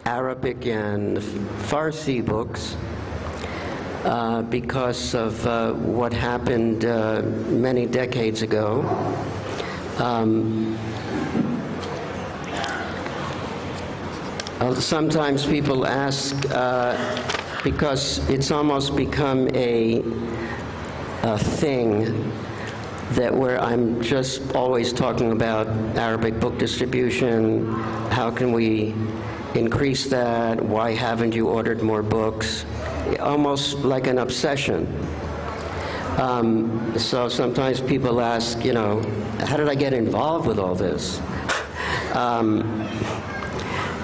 Arabic and Farsi books because of what happened many decades ago. Sometimes people ask, because it's almost become a thing that where I'm just always talking about Arabic book distribution, how can we increase that, why haven't you ordered more books, almost like an obsession. So sometimes people ask, you know, how did I get involved with all this?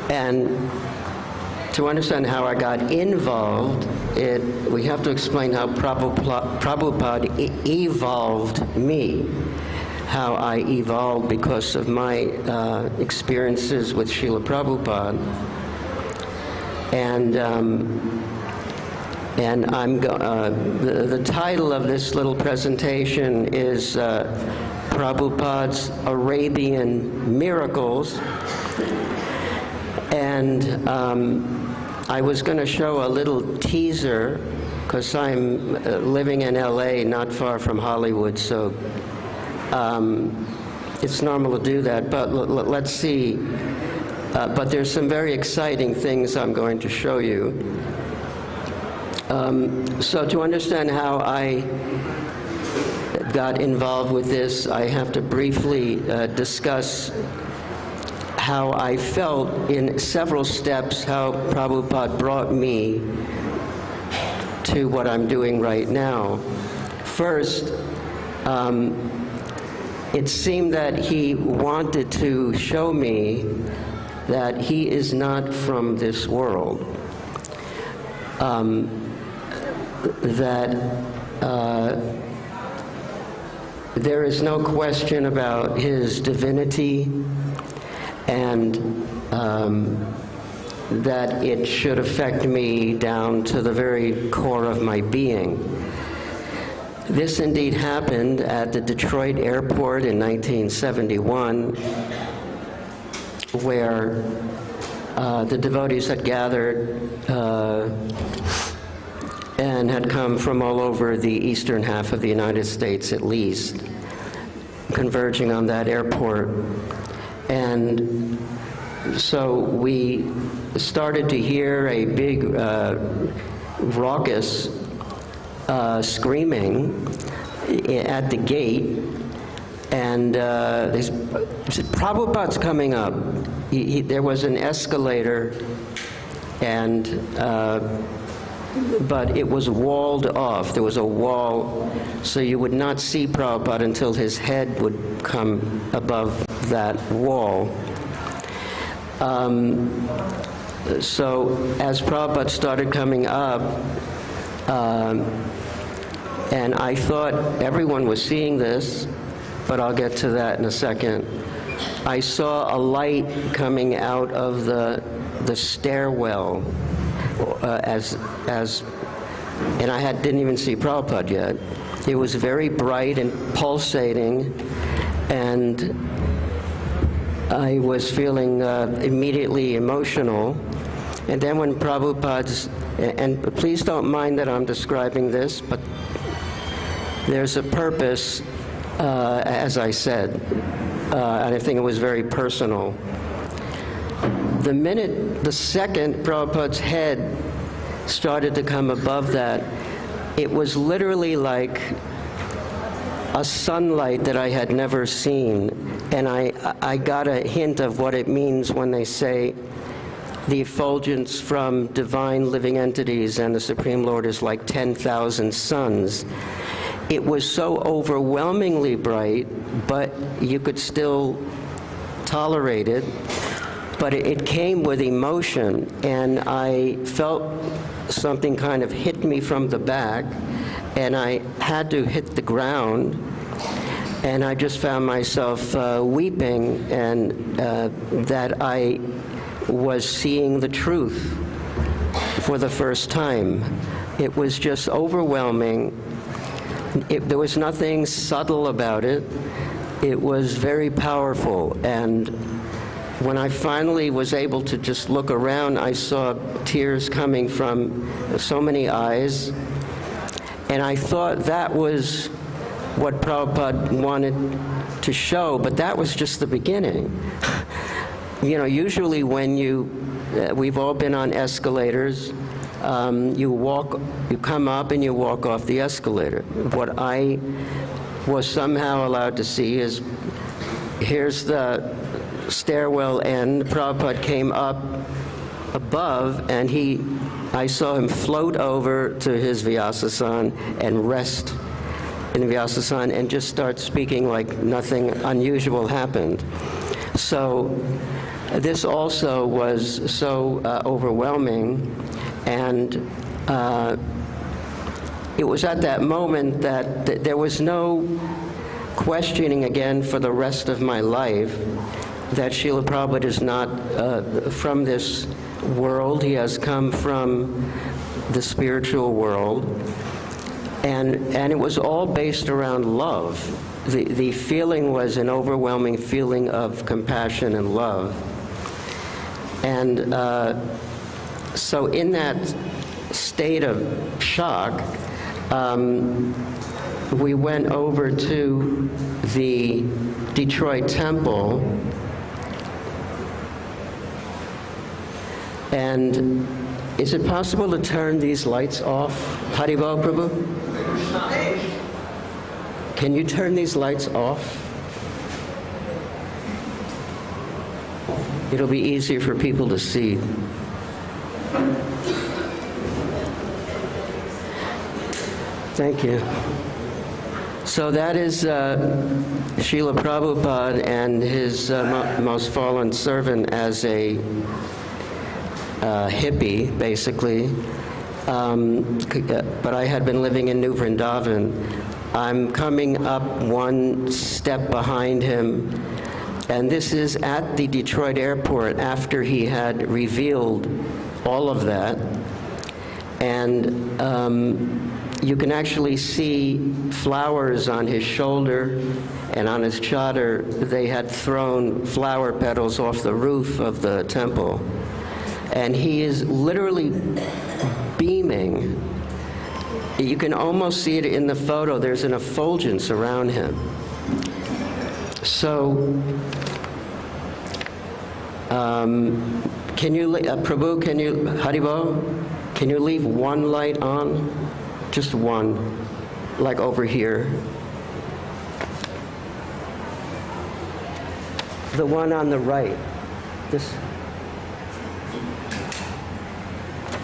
And to understand how I got involved, we have to explain how Prabhupada evolved me, how I evolved because of my experiences with Srila Prabhupada. And the title of this little presentation is Prabhupada's Arabian Miracles. And I was going to show a little teaser, because I'm living in LA, not far from Hollywood, so it's normal to do that, but let's see. But there's some very exciting things I'm going to show you. So to understand how I got involved with this, I have to briefly discuss how I felt in several steps, how Prabhupada brought me to what I'm doing right now. First, it seemed that he wanted to show me that he is not from this world, that there is no question about his divinity, and that it should affect me down to the very core of my being. This indeed happened at the Detroit airport in 1971, where the devotees had gathered and had come from all over the eastern half of the United States, at least, converging on that airport. And so we started to hear a big raucous screaming at the gate, and they said, Prabhupada's coming up. There was an escalator, and but it was walled off. There was a wall, so you would not see Prabhupada until his head would come above that wall. So as Prabhupada started coming up, and I thought everyone was seeing this, but I'll get to that in a second. I saw a light coming out of the stairwell, and I didn't even see Prabhupada yet. It was very bright and pulsating, and I was feeling immediately emotional. And then when Prabhupada's, and please don't mind that I'm describing this, but there's a purpose, as I said, and I think it was very personal. The second Prabhupada's head started to come above that, it was literally like a sunlight that I had never seen. And I got a hint of what it means when they say the effulgence from divine living entities and the Supreme Lord is like 10,000 suns. It was so overwhelmingly bright, but you could still tolerate it. But it came with emotion, and I felt something kind of hit me from the back, and I had to hit the ground, and I just found myself weeping, and that I was seeing the truth for the first time. It was just overwhelming. There was nothing subtle about it. It was very powerful, and when I finally was able to just look around, I saw tears coming from so many eyes. And I thought that was what Prabhupada wanted to show, but that was just the beginning. You know, usually when we've all been on escalators, you come up and you walk off the escalator. What I was somehow allowed to see is, here's the stairwell end. Prabhupada came up above, and I saw him float over to his Vyasasana and rest in Vyasasana and just start speaking like nothing unusual happened. So this also was so overwhelming, and it was at that moment that there was no questioning again for the rest of my life that Srila Prabhupada is not from this world. He has come from the spiritual world. And it was all based around love. The feeling was an overwhelming feeling of compassion and love. And so in that state of shock, we went over to the Detroit Temple, and is it possible to turn these lights off? Haribol, Prabhu? Can you turn these lights off? It'll be easier for people to see. Thank you. So that is Srila Prabhupada and his most fallen servant as a hippie, basically. But I had been living in New Vrindavan. I'm coming up one step behind him, and this is at the Detroit airport after he had revealed all of that. And you can actually see flowers on his shoulder and on his chadar. They had thrown flower petals off the roof of the temple. And he is literally beaming. You can almost see it in the photo. There's an effulgence around him. So, can you, Prabhu, Haribo, can you leave one light on? Just one, like over here. The one on the right. This.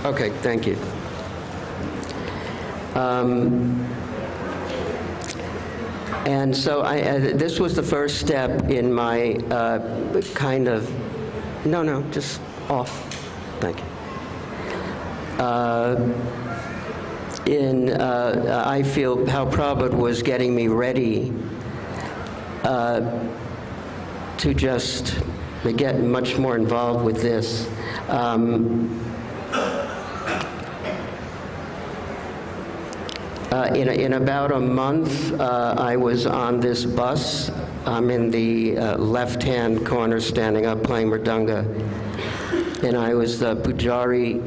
Okay, thank you. And so this was the first step in my kind of, no, just off. Thank you. I feel how Prabhupada was getting me ready to just get much more involved with this. In about a month, I was on this bus. I'm in the left-hand corner, standing up, playing mridanga. And I was the pujari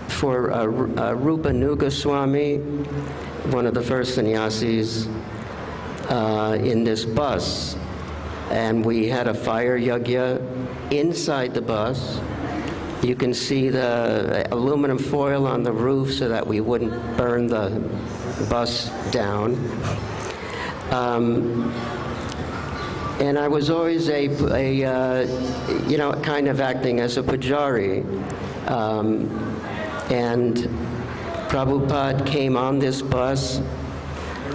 for Rupanuga Swami, one of the first sannyasis, in this bus. And we had a fire yajna inside the bus. You can see the aluminum foil on the roof so that we wouldn't burn the bus down. And I was always kind of acting as a pujari. And Prabhupada came on this bus,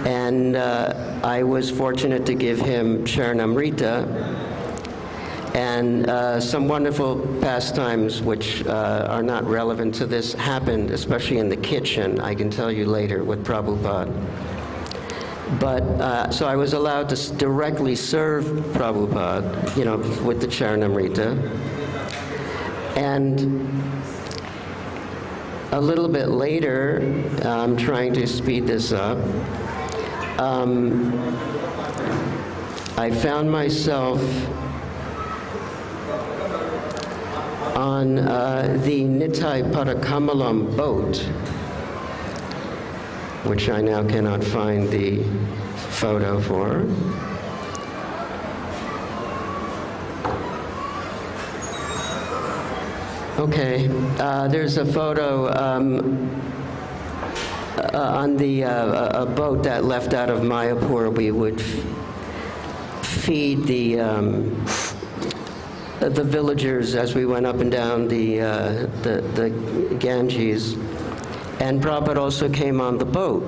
and I was fortunate to give him Charanamrita and some wonderful pastimes which are not relevant to this happened, especially in the kitchen, I can tell you later, with Prabhupada. But, so I was allowed to directly serve Prabhupada, with the Charanamrita. And a little bit later, I'm trying to speed this up, I found myself on the Nitai Padakamalam boat, which I now cannot find the photo for. Okay, there's a photo on the a boat that left out of Mayapur. We would feed the villagers as we went up and down the Ganges. And Prabhupada also came on the boat,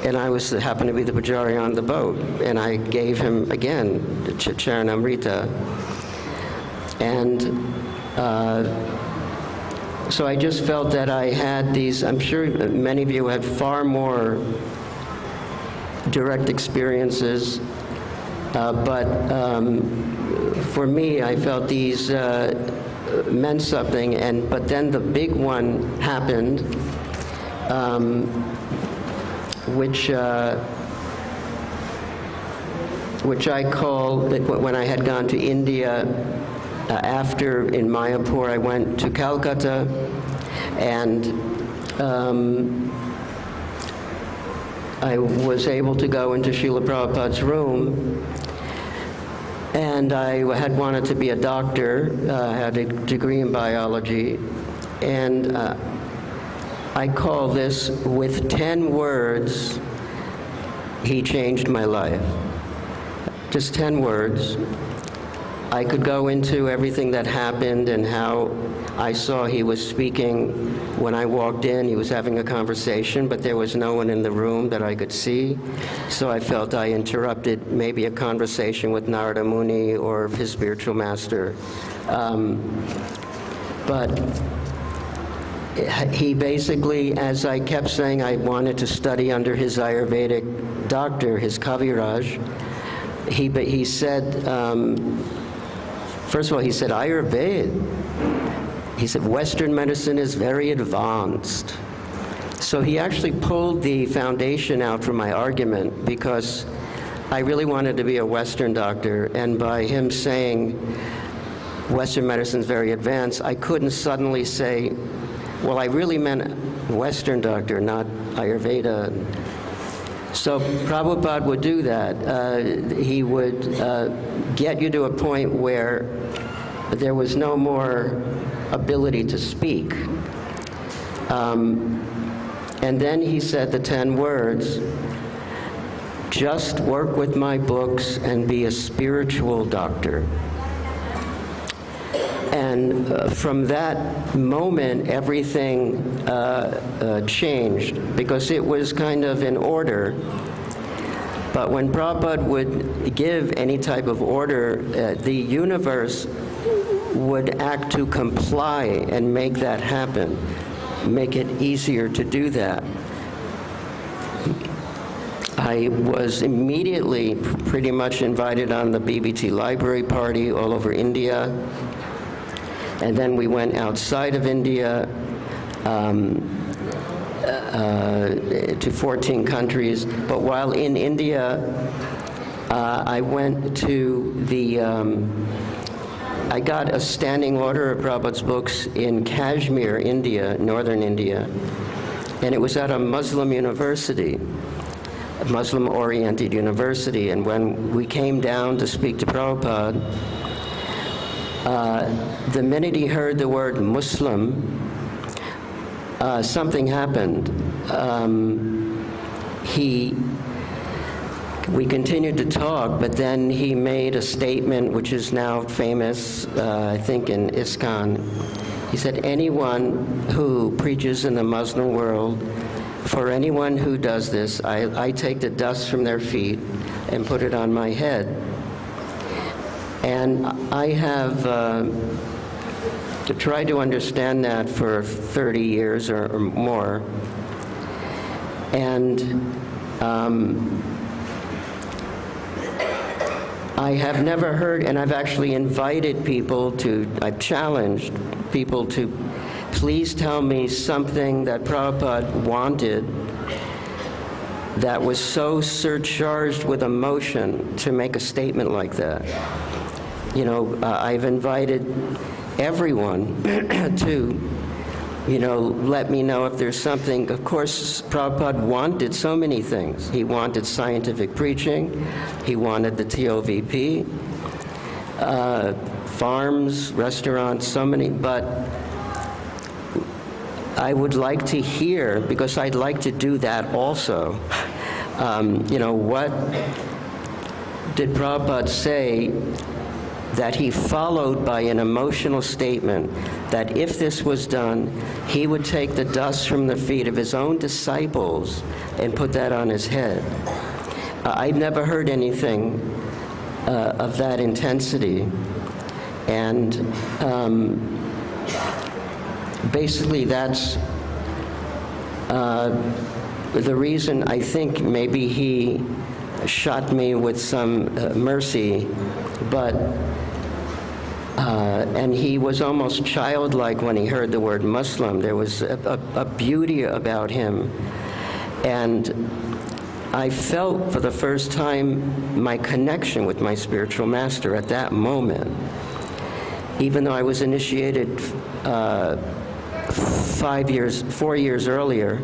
and I happened to be the pujari on the boat, and I gave him again the Charanamrita. And so I just felt that I had these, I'm sure many of you had far more direct experiences, but for me, I felt these meant something, but then the big one happened, which I call, when I had gone to India. After, in Mayapur, I went to Calcutta, and I was able to go into Srila Prabhupada's room, and I had wanted to be a doctor, had a degree in biology, and I call this, with 10 words, he changed my life. Just 10 words. I could go into everything that happened and how I saw he was speaking. When I walked in, he was having a conversation, but there was no one in the room that I could see. So I felt I interrupted maybe a conversation with Narada Muni or his spiritual master. But he basically, as I kept saying, I wanted to study under his Ayurvedic doctor, his Kaviraj. He said, first of all, he said, Ayurveda. He said, Western medicine is very advanced. So he actually pulled the foundation out from my argument, because I really wanted to be a Western doctor, and by him saying Western medicine is very advanced, I couldn't suddenly say, well, I really meant Western doctor, not Ayurveda. So Prabhupada would do that. He would get you to a point where there was no more ability to speak. And then he said the 10 words, just work with my books and be a spiritual doctor. And from that moment, everything changed, because it was kind of in order. But when Prabhupada would give any type of order, the universe would act to comply and make that happen, make it easier to do that. I was immediately pretty much invited on the BBT library party all over India. And then we went outside of India to 14 countries. But while in India, I went to the, I got a standing order of Prabhupada's books in Kashmir, India, northern India. And it was at a Muslim university, a Muslim-oriented university. And when we came down to speak to Prabhupada, the minute he heard the word Muslim, something happened. We continued to talk, but then he made a statement which is now famous, I think in ISKCON. He said, anyone who preaches in the Muslim world, for anyone who does this, I take the dust from their feet and put it on my head. And I have tried to understand that for 30 years or more. And I have never heard, and I've actually invited people to, I've challenged people to please tell me something that Prabhupada wanted that was so surcharged with emotion to make a statement like that. You know, I've invited everyone to, let me know if there's something. Of course, Prabhupada wanted so many things. He wanted scientific preaching. He wanted the TOVP, farms, restaurants, so many. But I would like to hear, because I'd like to do that also. What did Prabhupada say that he followed by an emotional statement that if this was done, he would take the dust from the feet of his own disciples and put that on his head? I've never heard anything of that intensity. And basically that's the reason I think maybe he shot me with some mercy, but and he was almost childlike when he heard the word Muslim. There was a beauty about him. And I felt for the first time my connection with my spiritual master at that moment. Even though I was initiated 4 years earlier,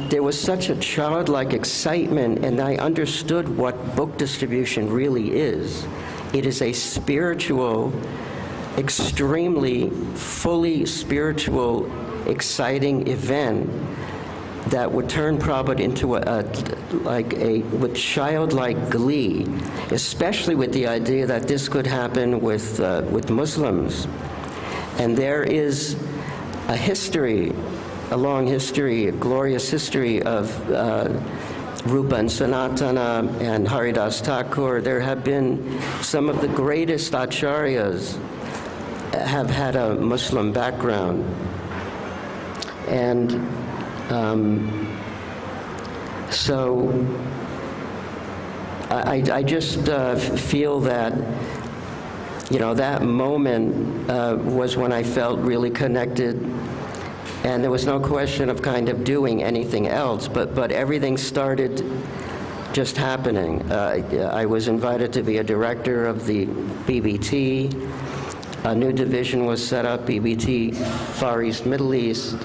there was such a childlike excitement, and I understood what book distribution really is. It is a spiritual, extremely, fully spiritual, exciting event that would turn Prabhupada into with childlike glee, especially with the idea that this could happen with Muslims. And there is a history, a long history, a glorious history of Rupa and Sanatana and Haridas Thakur. There have been some of the greatest acharyas have had a Muslim background. And so I just feel that, that moment was when I felt really connected. And there was no question of kind of doing anything else, but everything started just happening. I was invited to be a director of the BBT. A new division was set up, BBT Far East, Middle East.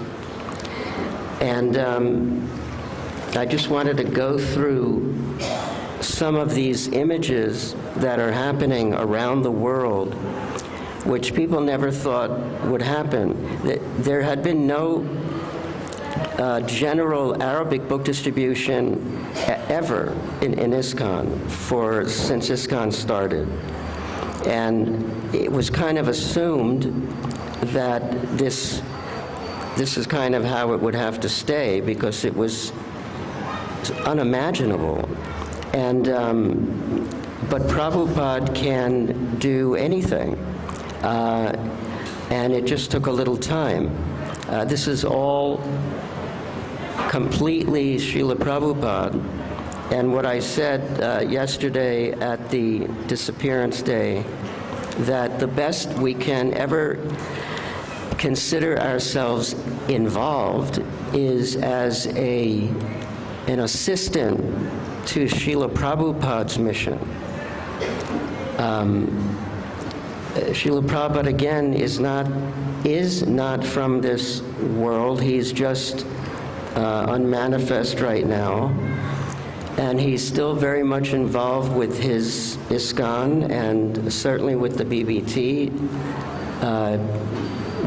And I just wanted to go through some of these images that are happening around the world, which people never thought would happen. There had been no general Arabic book distribution ever in ISKCON since ISKCON started. And it was kind of assumed that this is kind of how it would have to stay, because it was unimaginable. And but Prabhupada can do anything. And it just took a little time. This is all completely Srila Prabhupada. And what I said yesterday at the disappearance day, that the best we can ever consider ourselves involved is as an assistant to Srila Prabhupada's mission. Srila Prabhupada, again, is not from this world. He's just unmanifest right now. And he's still very much involved with his ISKCON and certainly with the BBT.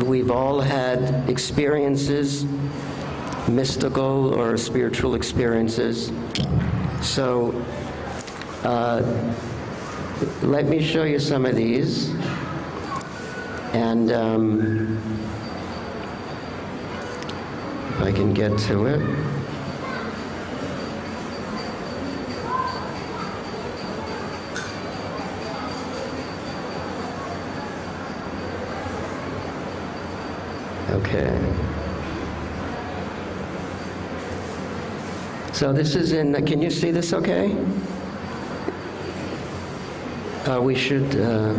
We've all had experiences, mystical or spiritual experiences. So let me show you some of these. And if I can get to it. Okay. So this is in, can you see this okay? We should, I'm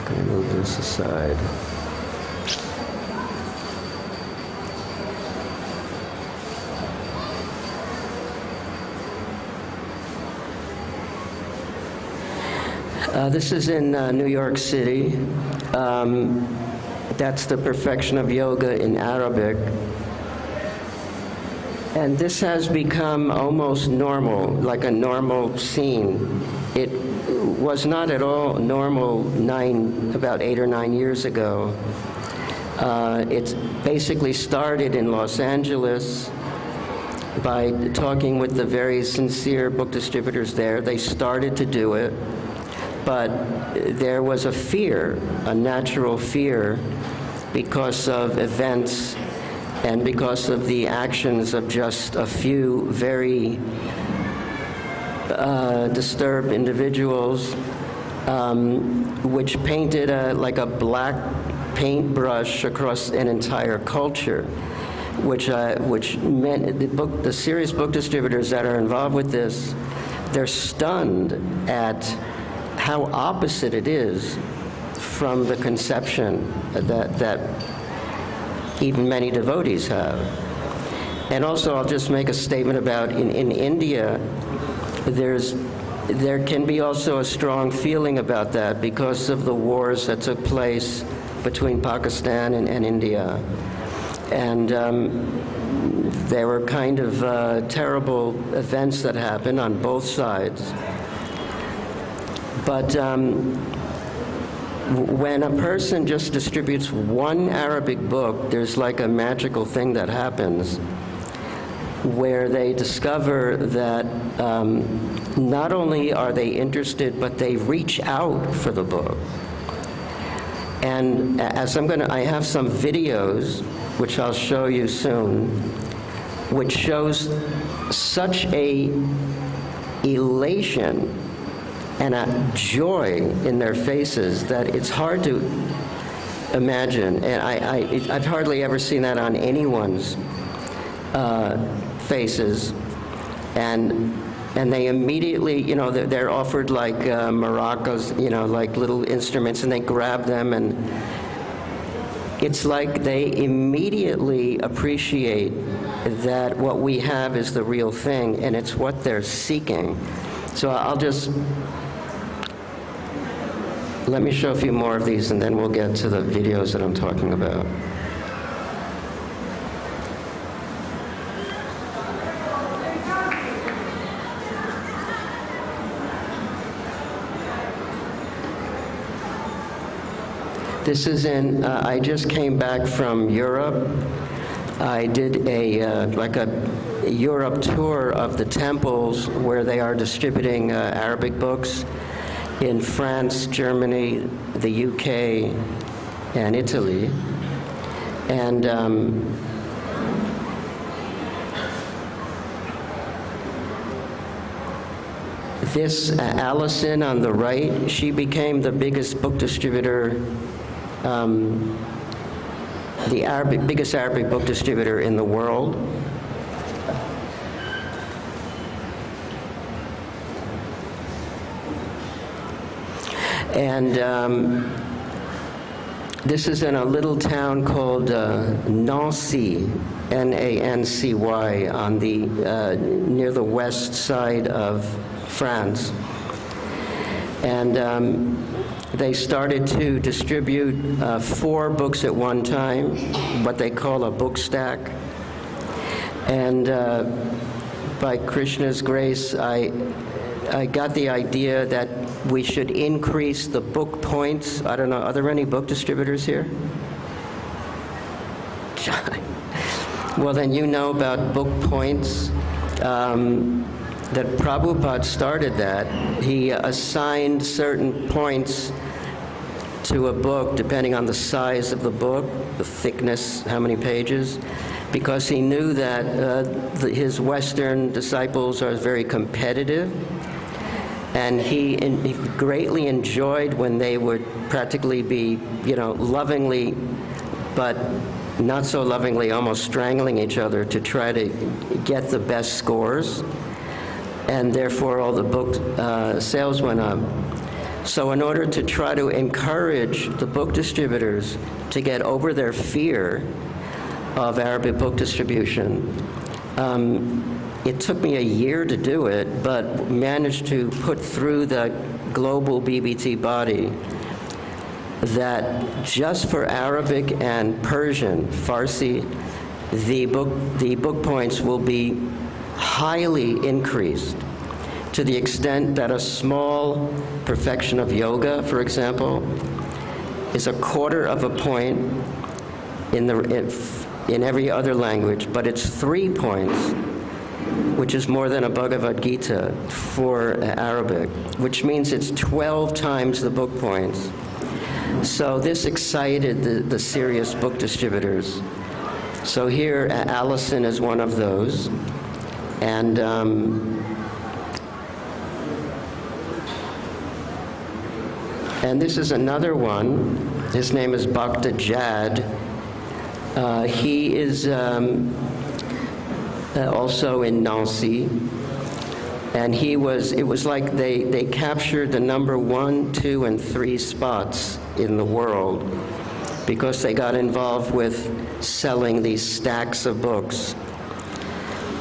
going to move this aside. This is in New York City. That's the perfection of yoga in Arabic. And this has become almost normal, like a normal scene. It was not at all normal about 8 or 9 years ago. It basically started in Los Angeles by talking with the very sincere book distributors there. They started to do it, but there was a fear, a natural fear, because of events and because of the actions of just a few very disturbed individuals, which painted like a black paintbrush across an entire culture, which meant the serious book distributors that are involved with this, they're stunned at how opposite it is from the conception that even many devotees have. And also, I'll just make a statement about in India, there can be also a strong feeling about that because of the wars that took place between Pakistan and India. And there were kind of terrible events that happened on both sides. But when a person just distributes one Arabic book, there's like a magical thing that happens where they discover that not only are they interested, but they reach out for the book. And as I have some videos, which I'll show you soon, which shows such a elation and a joy in their faces that it's hard to imagine. And I've hardly ever seen that on anyone's faces. And they immediately, they're offered like maracas, like little instruments, and they grab them, and it's like they immediately appreciate that what we have is the real thing, and it's what they're seeking. So let me show a few more of these, and then we'll get to the videos that I'm talking about. This is I just came back from Europe. I did a Europe tour of the temples where they are distributing Arabic books in France, Germany, the UK, and Italy. And this Allison on the right, she became the biggest book distributor, the biggest Arabic book distributor in the world. And this is in a little town called Nancy, Nancy, on the near the west side of France. And they started to distribute 4 books at one time, what they call a book stack. And by Krishna's grace, I got the idea that we should increase the book points. I don't know, are there any book distributors here? Well, then you know about book points. That Prabhupada started that. He assigned certain points to a book depending on the size of the book, the thickness, how many pages, because he knew that his Western disciples are very competitive, and he greatly enjoyed when they would practically be, lovingly, but not so lovingly, almost strangling each other to try to get the best scores. And therefore all the book sales went up. So in order to try to encourage the book distributors to get over their fear of Arabic book distribution, it took me a year to do it, but managed to put through the global BBT body, that just for Arabic and Persian, Farsi, the book points will be highly increased, to the extent that a small perfection of yoga, for example, is a quarter of a point in every other language, but it's 3 points, which is more than a Bhagavad Gita for Arabic, which means it's 12 times the book points. So this excited the serious book distributors. So here, Allison is one of those. And this is another one. His name is Bhakta Jad. He is also in Nancy. And it was like they captured the number 1, 2, and 3 spots in the world because they got involved with selling these stacks of books.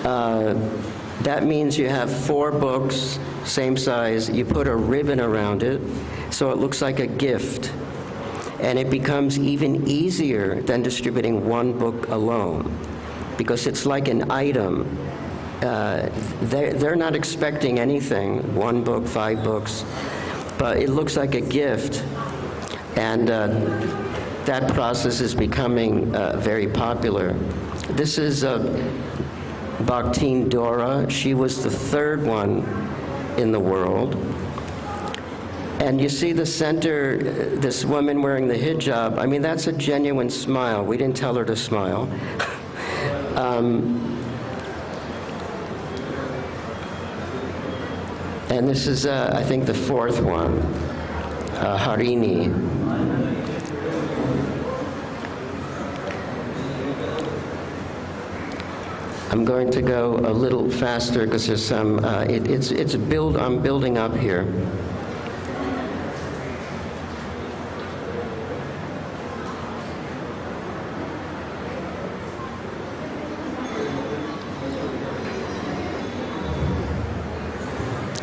That means you have 4 books, same size, you put a ribbon around it, so it looks like a gift. And it becomes even easier than distributing 1 book alone, because it's like an item. They're not expecting anything, 1 book, 5 books, but it looks like a gift. And that process is becoming very popular. This is Bhaktin Dora. She was the 3rd one in the world. And you see the center, this woman wearing the hijab, I mean, that's a genuine smile. We didn't tell her to smile. And this is, I think, the 4th one, Harini. I'm going to go a little faster because there's some, I'm building up here.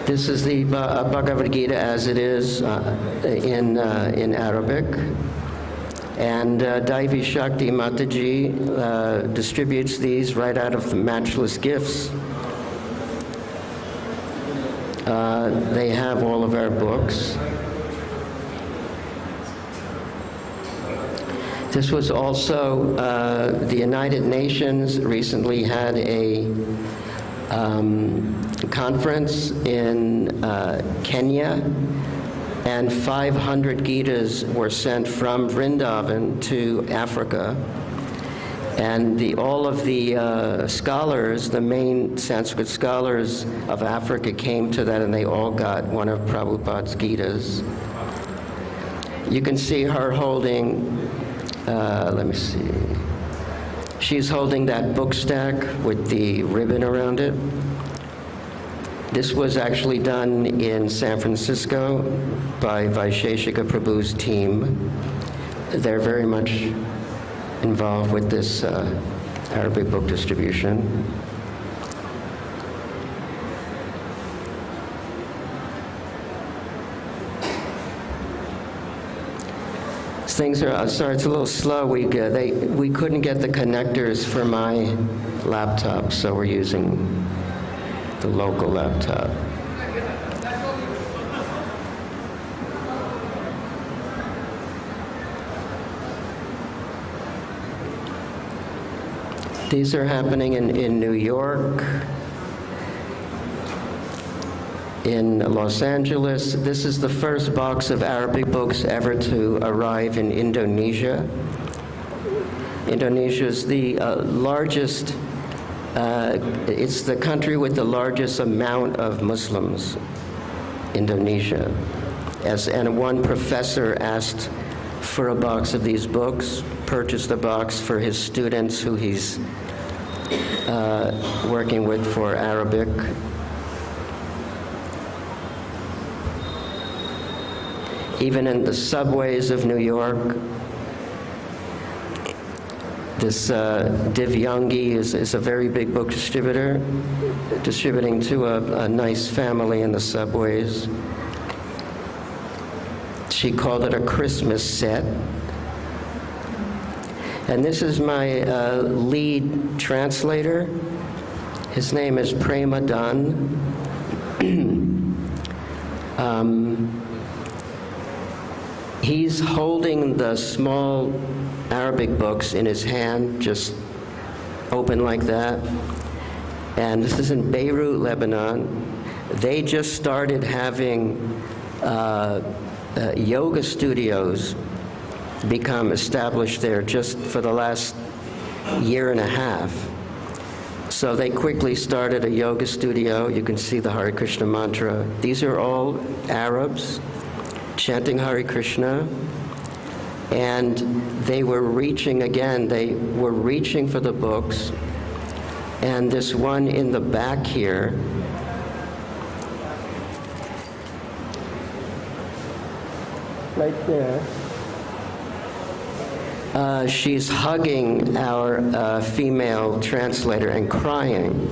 This is the Bhagavad Gita as it is in Arabic. And Daivi Shakti Mataji distributes these right out of the Matchless Gifts. They have all of our books. This was also, the United Nations recently had a conference in Kenya, and 500 Gitas were sent from Vrindavan to Africa. And all of the scholars, the main Sanskrit scholars of Africa, came to that, and they all got one of Prabhupada's Gitas. You can see her holding, let me see. She's holding that book stack with the ribbon around it. This was actually done in San Francisco by Vaisheshika Prabhu's team. They're very much involved with this Arabic book distribution. Things are, sorry, it's a little slow. We couldn't get the connectors for my laptop, so we're using the local laptop. These are happening in New York, in Los Angeles. This is the first box of Arabic books ever to arrive in Indonesia. Indonesia is the largest, it's the country with the largest amount of Muslims, Indonesia. And one professor asked for a box of these books, purchased a box for his students who he's working with for Arabic. Even in the subways of New York, this Divyangi is a very big book distributor, distributing to a nice family in the subways. She called it a Christmas set. And this is my lead translator. His name is Prabhupad. He's holding the small Arabic books in his hand, just open like that. And this is in Beirut, Lebanon. They just started having yoga studios become established there just for the last year and a half. So they quickly started a yoga studio. You can see the Hare Krishna mantra. These are all Arabs chanting Hare Krishna. And they were reaching, again, they were reaching for the books. And this one in the back here, right there, she's hugging our female translator and crying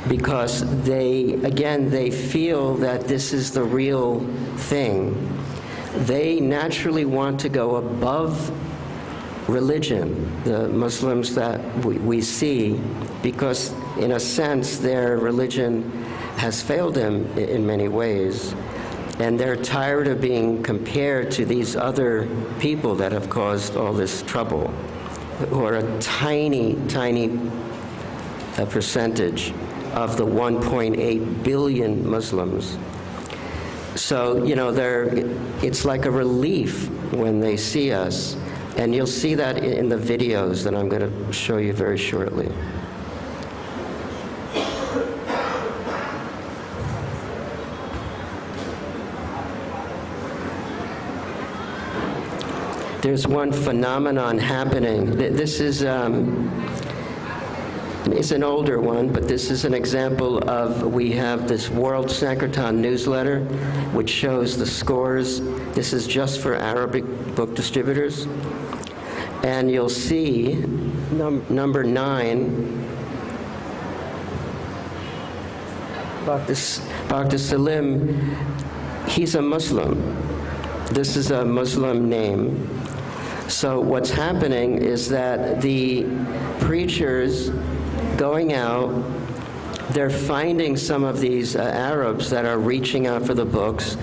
because they feel that this is the real thing. They naturally want to go above religion, the Muslims that we see, because in a sense their religion has failed them in many ways. And they're tired of being compared to these other people that have caused all this trouble, who are a tiny, tiny percentage of the 1.8 billion Muslims. So, you know, it's like a relief when they see us. And you'll see that in the videos that I'm going to show you very shortly. There's one phenomenon happening. This is, it's an older one, but this is an example of, we have this World Sankirtan newsletter, which shows the scores. This is just for Arabic book distributors. And you'll see number 9, Dr. Salim, he's a Muslim. This is a Muslim name. So what's happening is that the preachers going out, they're finding some of these Arabs that are reaching out for the books,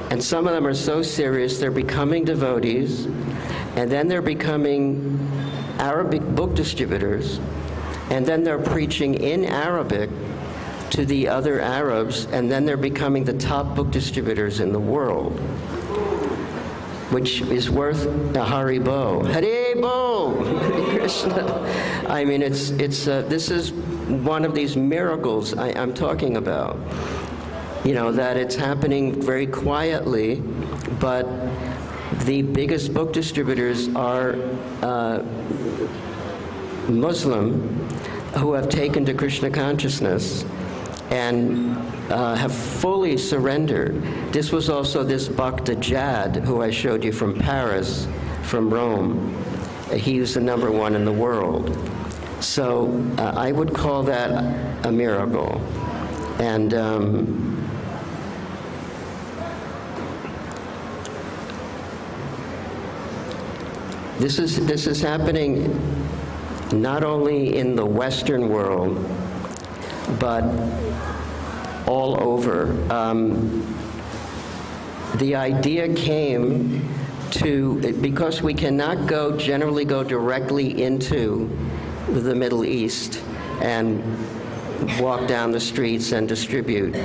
and some of them are so serious they're becoming devotees, and then they're becoming Arabic book distributors, and then they're preaching in Arabic to the other Arabs, and then they're becoming the top book distributors in the world, which is worth a Haribo. Haribo! Krishna. I mean, this is one of these miracles I'm talking about. You know, that it's happening very quietly, but the biggest book distributors are Muslim who have taken to Krishna consciousness and have fully surrendered. This was also this Bhakta Jad, who I showed you from Paris, from Rome. He was the #1 in the world. So I would call that a miracle. And this is happening not only in the Western world, but all over. The idea came because we cannot generally go directly into the Middle East and walk down the streets and distribute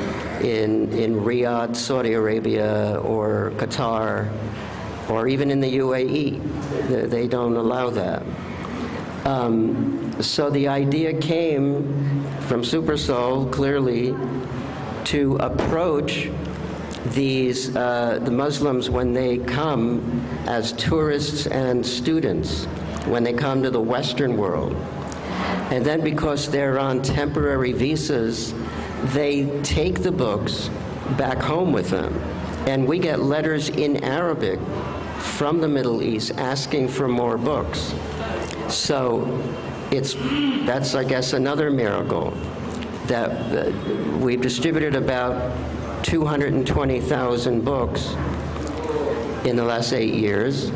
in Riyadh, Saudi Arabia, or Qatar, or even in the UAE. They don't allow that. So the idea came from Super Soul, clearly, to approach the Muslims when they come as tourists and students, when they come to the Western world. And then because they're on temporary visas, they take the books back home with them. And we get letters in Arabic from the Middle East asking for more books. So that's, I guess, another miracle, that we've distributed about 220,000 books, in the last 8 years,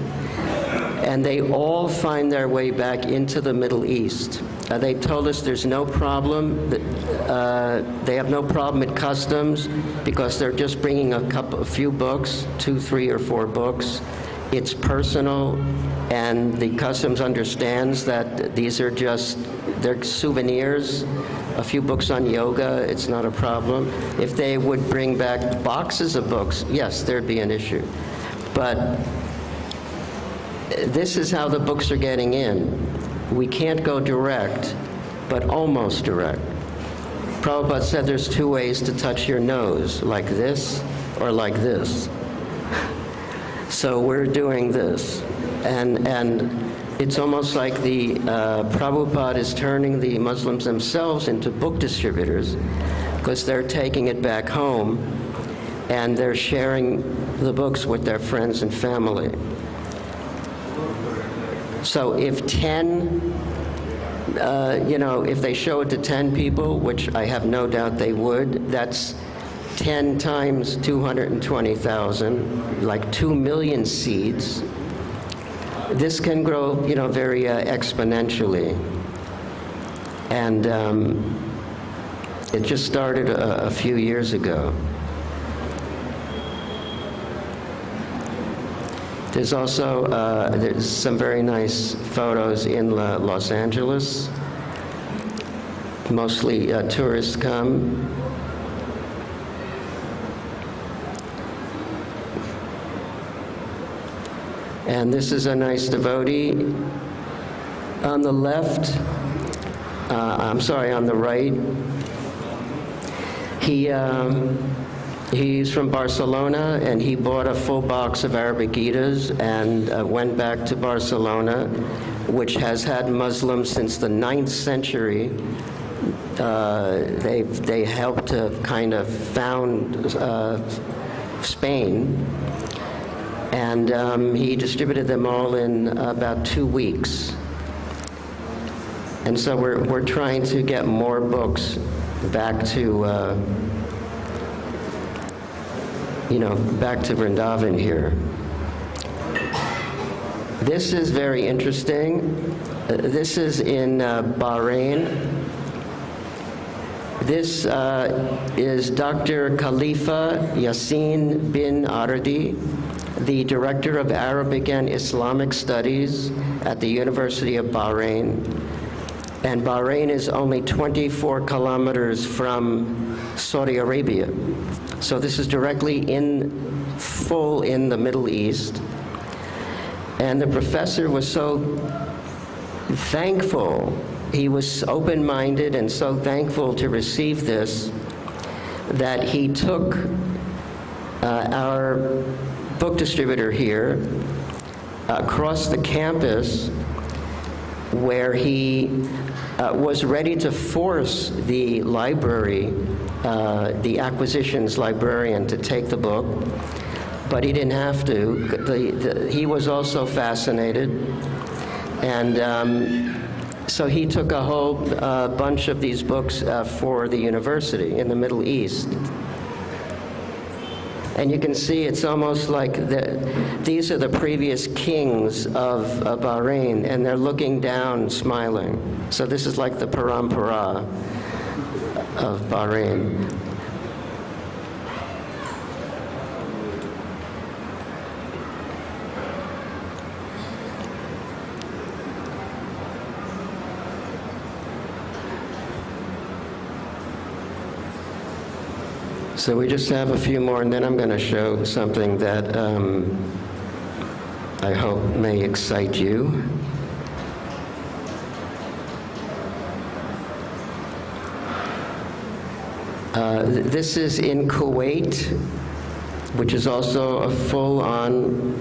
and they all find their way back into the Middle East. They told us there's no problem. They have no problem at customs because they're just bringing a few books, 2, 3, or 4 books. It's personal, and the customs understands that these are just, they're souvenirs. A few books on yoga, it's not a problem. If they would bring back boxes of books, yes, there'd be an issue. But this is how the books are getting in. We can't go direct, but almost direct. Prabhupada said there's 2 ways to touch your nose, like this or like this. So we're doing this. And it's almost like the Prabhupada is turning the Muslims themselves into book distributors, because they're taking it back home and they're sharing the books with their friends and family. So if 10, if they show it to 10 people, which I have no doubt they would, that's 10 times 220,000, like 2 million seeds. This can grow, very exponentially. And it just started a few years ago. There's also there's some very nice photos in Los Angeles. Mostly tourists come. And this is a nice devotee. On the left, on the right, he's from Barcelona, and he bought a full box of Arabic Gitas and went back to Barcelona, which has had Muslims since the 9th century. They helped to kind of found Spain. And he distributed them all in about 2 weeks. And so we're trying to get more books back to, back to Vrindavan here. This is very interesting. This is in Bahrain. This is Dr. Khalifa Yassin bin Aradi, the Director of Arabic and Islamic Studies at the University of Bahrain. And Bahrain is only 24 kilometers from Saudi Arabia. So this is directly in the Middle East. And the professor was so thankful. He was open-minded and so thankful to receive this that he took our book distributor here across the campus, where he was ready to force the library, the acquisitions librarian, to take the book, but he didn't have to. He was also fascinated, and so he took a whole bunch of these books for the university in the Middle East. And you can see it's almost like these are the previous kings of Bahrain, and they're looking down, smiling. So this is like the parampara of Bahrain. So we just have a few more, and then I'm going to show something that I hope may excite you. This is in Kuwait, which is also a full-on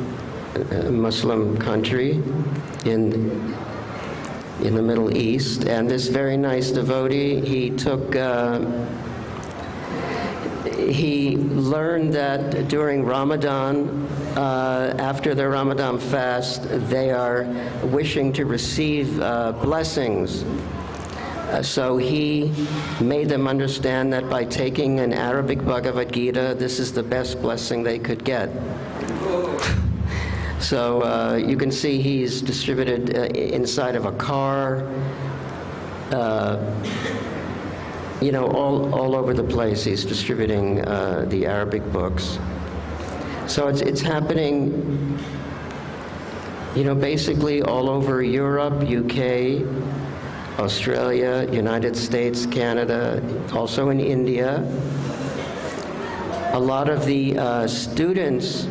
Muslim country in the Middle East. And this very nice devotee, he learned that during Ramadan, after their Ramadan fast, they are wishing to receive blessings. So he made them understand that by taking an Arabic Bhagavad Gita, this is the best blessing they could get. So you can see he's distributed inside of a car, you know, all over the place. He's distributing the Arabic books. So it's happening, you know, basically all over Europe, UK, Australia, United States, Canada, also in India. A lot of the students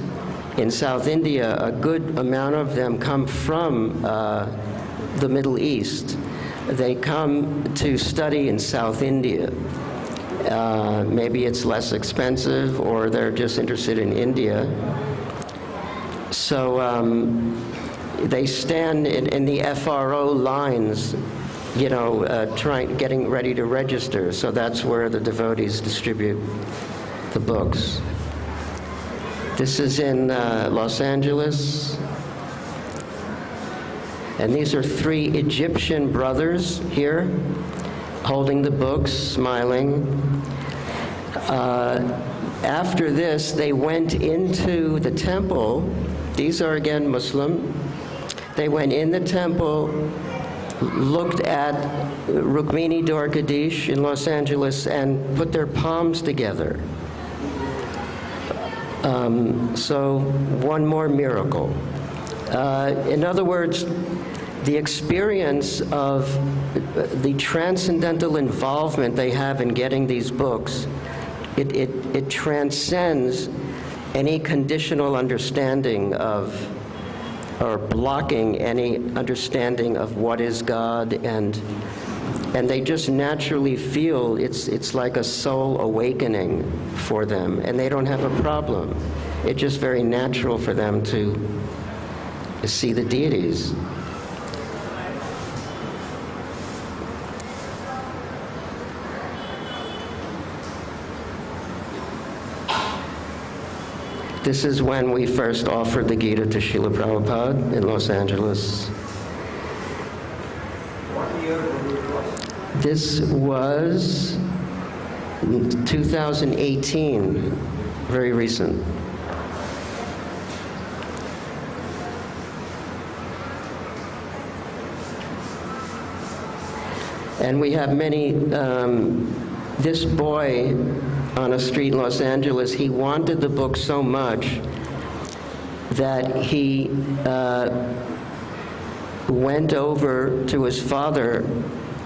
in South India, a good amount of them come from the Middle East. They come to study in South India. Maybe it's less expensive, or they're just interested in India. So they stand in the FRO lines, you know, getting ready to register. So that's where the devotees distribute the books. This is in Los Angeles. And these are 3 Egyptian brothers here, holding the books, smiling. After this, they went into the temple. These are, again, Muslim. They went in the temple, looked at Rukmini Dwarkadish in Los Angeles, and put their palms together. So one more miracle. In other words, the experience of the transcendental involvement they have in getting these books, it transcends any conditional understanding of, or blocking any understanding of what is God, and they just naturally feel it's like a soul awakening for them, and they don't have a problem. It's just very natural for them to see the deities. This is when we first offered the Gita to Srila Prabhupada in Los Angeles. What year was it? This was 2018, very recent. And we have many, this boy on a street in Los Angeles, he wanted the book so much that he went over to his father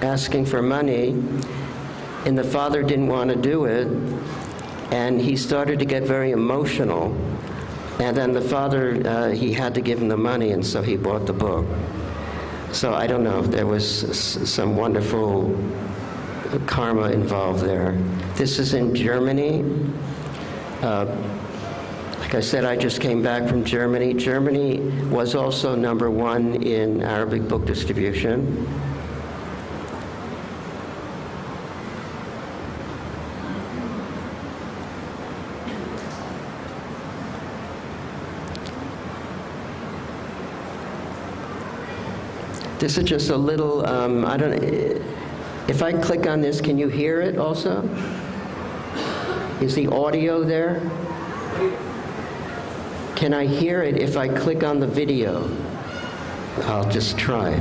asking for money, and the father didn't want to do it, and he started to get very emotional. And then the father, he had to give him the money, and so he bought the book. So I don't know, there was some wonderful karma involved there. This is in Germany. Like I said, I just came back from Germany. Germany was also #1 in Arabic book distribution. This is just a little, I don't know, if I click on this, can you hear it also? Is the audio there? Can I hear it if I click on the video? I'll just try.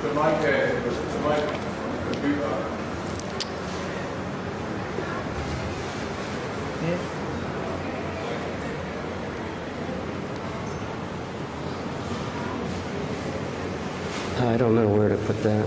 The mic, I don't know where to put that.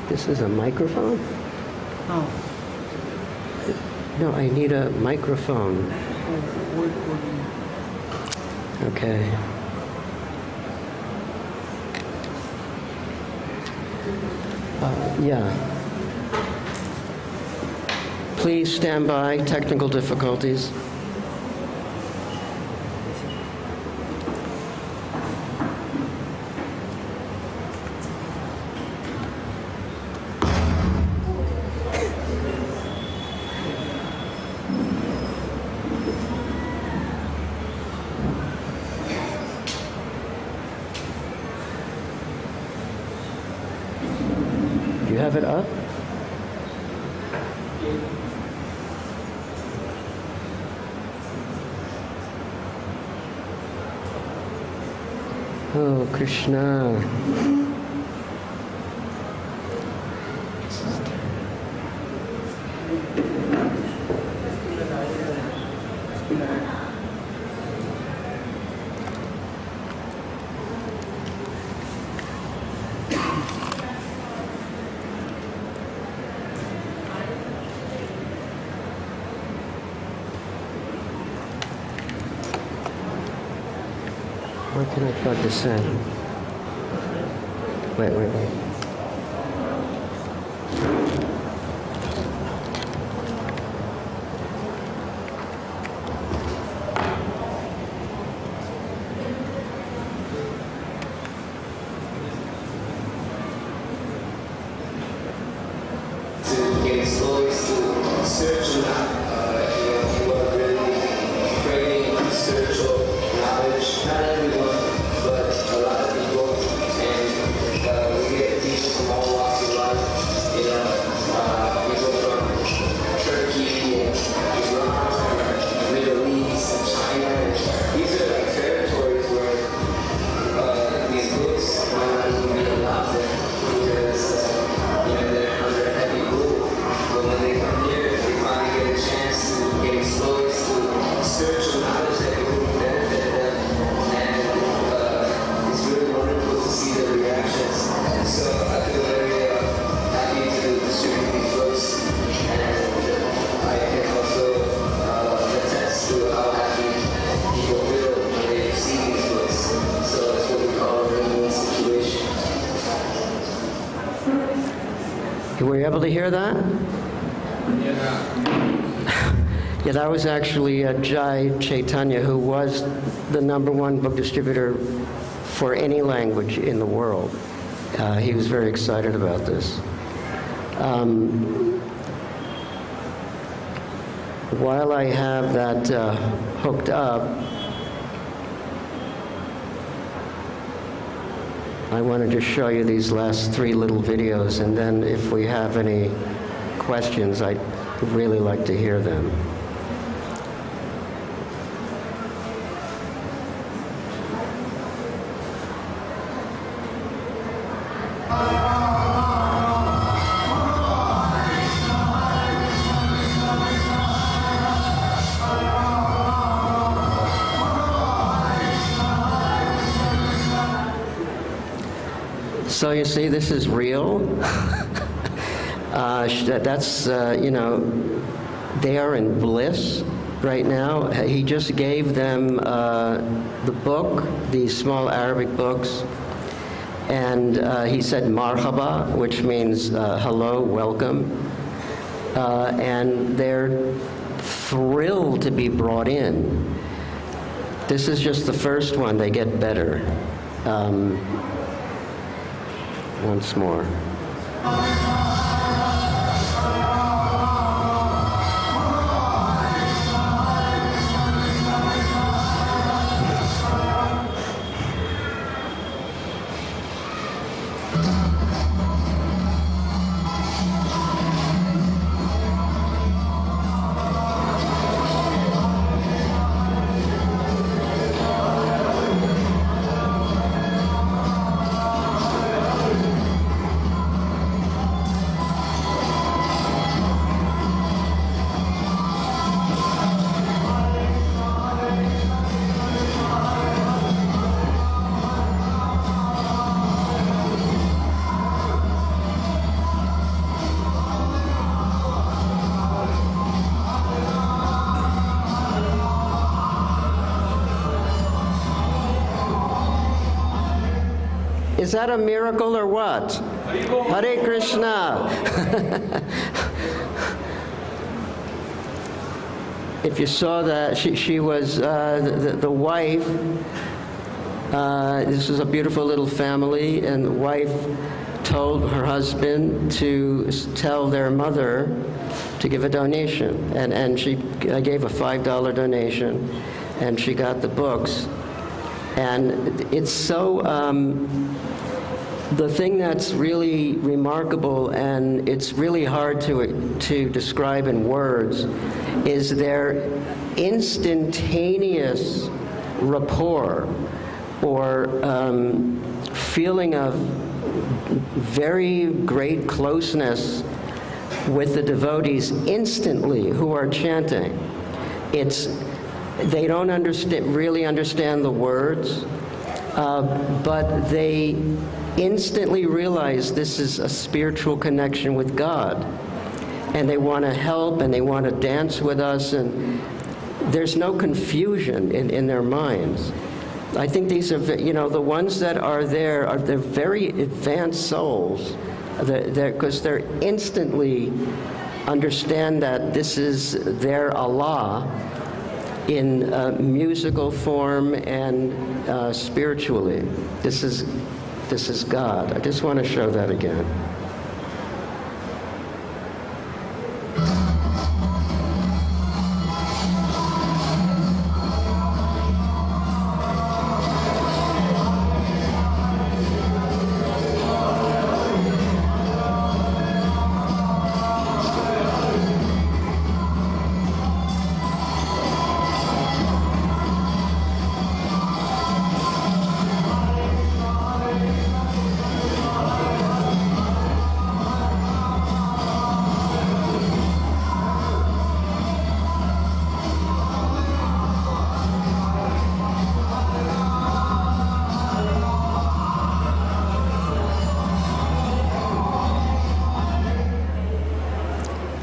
This is a microphone? Oh. No, I need a microphone. Okay. Yeah. Please stand by. Technical difficulties. you have it up? Oh, Krishna. Where can I plug this in? Wait. To get exposed to spiritual knowledge, what really creating spiritual knowledge. Not everyone, but a lot of people. And we get people from all walks of life. People from Turkey and Iran, Middle East, and China. These are like territories where these books might not even be allowed there because they're under heavy rule. But when they come here, they finally get a chance to get exposed to spiritual knowledge that can really benefit them. And it's really wonderful to see their reactions. So I feel very happy to distribute these books. And I can also attest to how happy people feel when they see these books. So that's what we call a win-win situation. Were you able to hear that? Yeah, that was actually Jai Chaitanya, who was the #1 book distributor for any language in the world. He was very excited about this. While I have that hooked up, I want to just show you these last 3 little videos, and then if we have any questions, I'd really like to hear them. So you see, this is real. That's, they are in bliss right now. He just gave them the book, these small Arabic books, and he said marhaba, which means hello, welcome. And they're thrilled to be brought in. This is just the first one. They get better. Once more. Is that a miracle or what? Hare Krishna. If you saw that, she was the wife. This was a beautiful little family, and the wife told her husband to tell their mother to give a donation. And she gave a $5 donation, and she got the books. And it's so, The thing that's really remarkable, and it's really hard to describe in words, is their instantaneous rapport or feeling of very great closeness with the devotees instantly who are chanting. They don't really understand the words, but they instantly realize this is a spiritual connection with God. And they want to help, and they want to dance with us, and there's no confusion in their minds. I think these are, the ones that are there, they're very advanced souls, because they're instantly understand that this is their Allah in musical form and spiritually. This is God. I just want to show that again.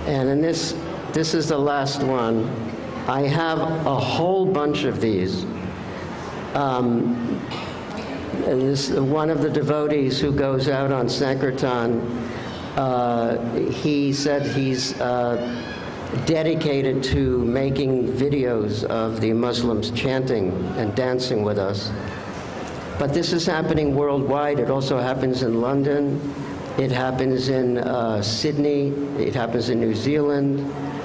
And this is the last one. I have a whole bunch of these. One of the devotees who goes out on Sankirtan, he said he's dedicated to making videos of the Muslims chanting and dancing with us. But this is happening worldwide. It also happens in London. It happens in Sydney. It happens in New Zealand.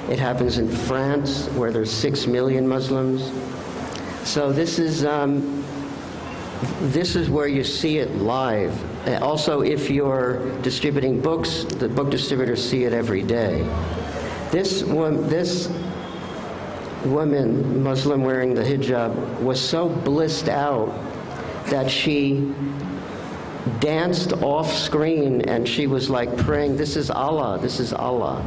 It happens in France, where there's 6 million Muslims. So this is where you see it live. Also, if you're distributing books, the book distributors see it every day. This woman, Muslim wearing the hijab, was so blissed out that she danced off screen, and she was like praying, "This is Allah, this is Allah."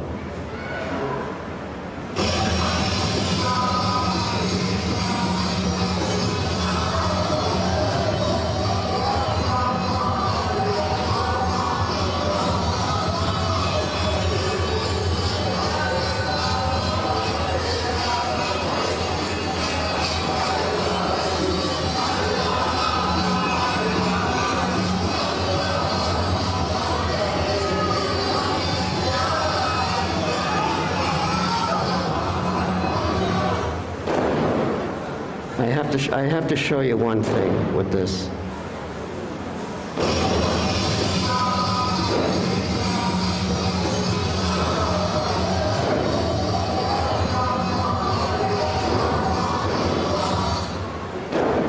I have to show you one thing with this.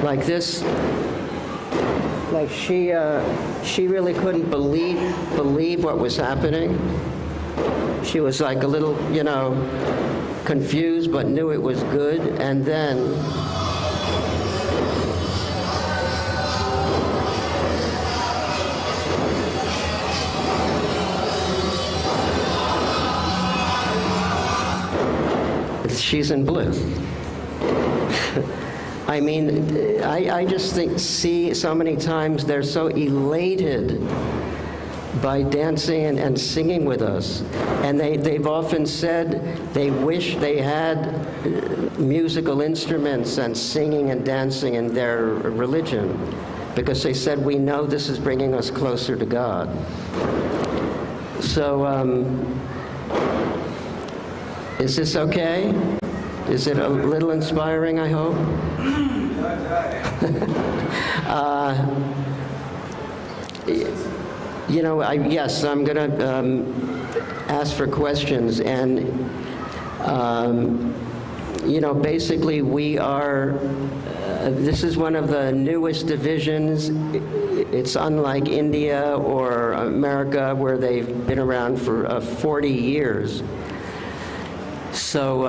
Like this, like she really couldn't believe what was happening. She was like a little, confused, but knew it was good, and then she's in bliss. I mean, I just see so many times they're so elated by dancing and singing with us. And they've often said they wish they had musical instruments and singing and dancing in their religion, because they said, we know this is bringing us closer to God. So, is this okay? Is it a little inspiring, I hope? Yes, I'm going to ask for questions. And, basically we are, this is one of the newest divisions It's unlike India or America, where they've been around for 40 years. So,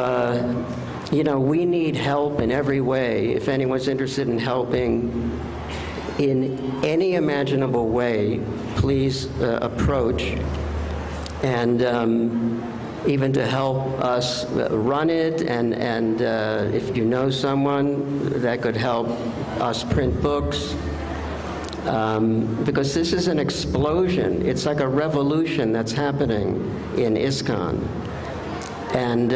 we need help in every way. If anyone's interested in helping in any imaginable way, please approach. And even to help us run it, and if you know someone that could help us print books, because this is an explosion. It's like a revolution that's happening in ISKCON. And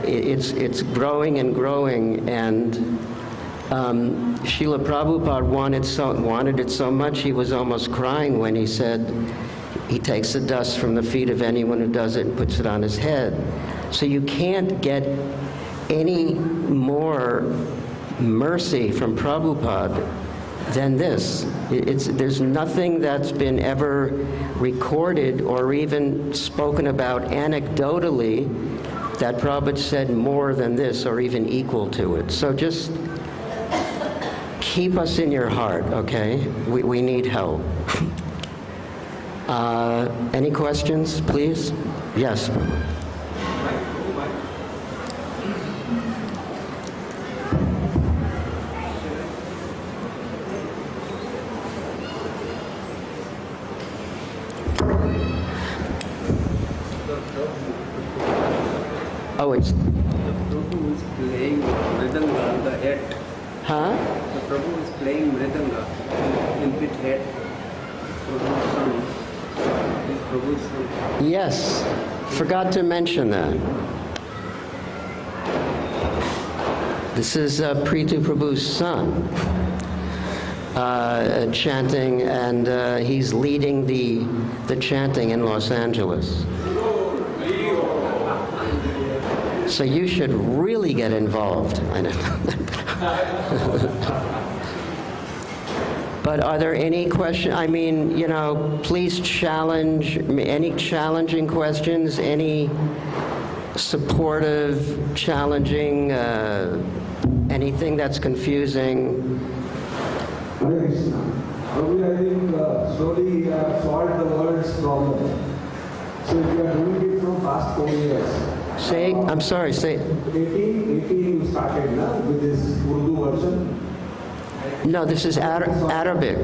it's growing and growing, and Srila Prabhupada wanted it so much he was almost crying when he said he takes the dust from the feet of anyone who does it and puts it on his head. So you can't get any more mercy from Prabhupada than this. There's nothing that's been ever recorded or even spoken about anecdotally that Prabhupada said more than this or even equal to it. So just keep us in your heart, okay? We need help. Any questions, please? Yes. Oh, it's... The Prabhu is playing Mridanga on the head. Huh? The Prabhu is playing Mridanga in bit head. Prabhu's son. Is Prabhu's son. Yes. Forgot to mention that. This is Prithu Prabhu's son chanting, and he's leading the chanting in Los Angeles. So you should really get involved. I know. But are there any questions? I mean, please challenge, any challenging questions, any supportive, challenging, anything that's confusing. Hare Krishna. Prabhu, I think slowly solved the world's problem. So if you are doing it from past 4 years. I'm sorry, say. 18 you started now with this Urdu version? No, this is Arabic. Arabic.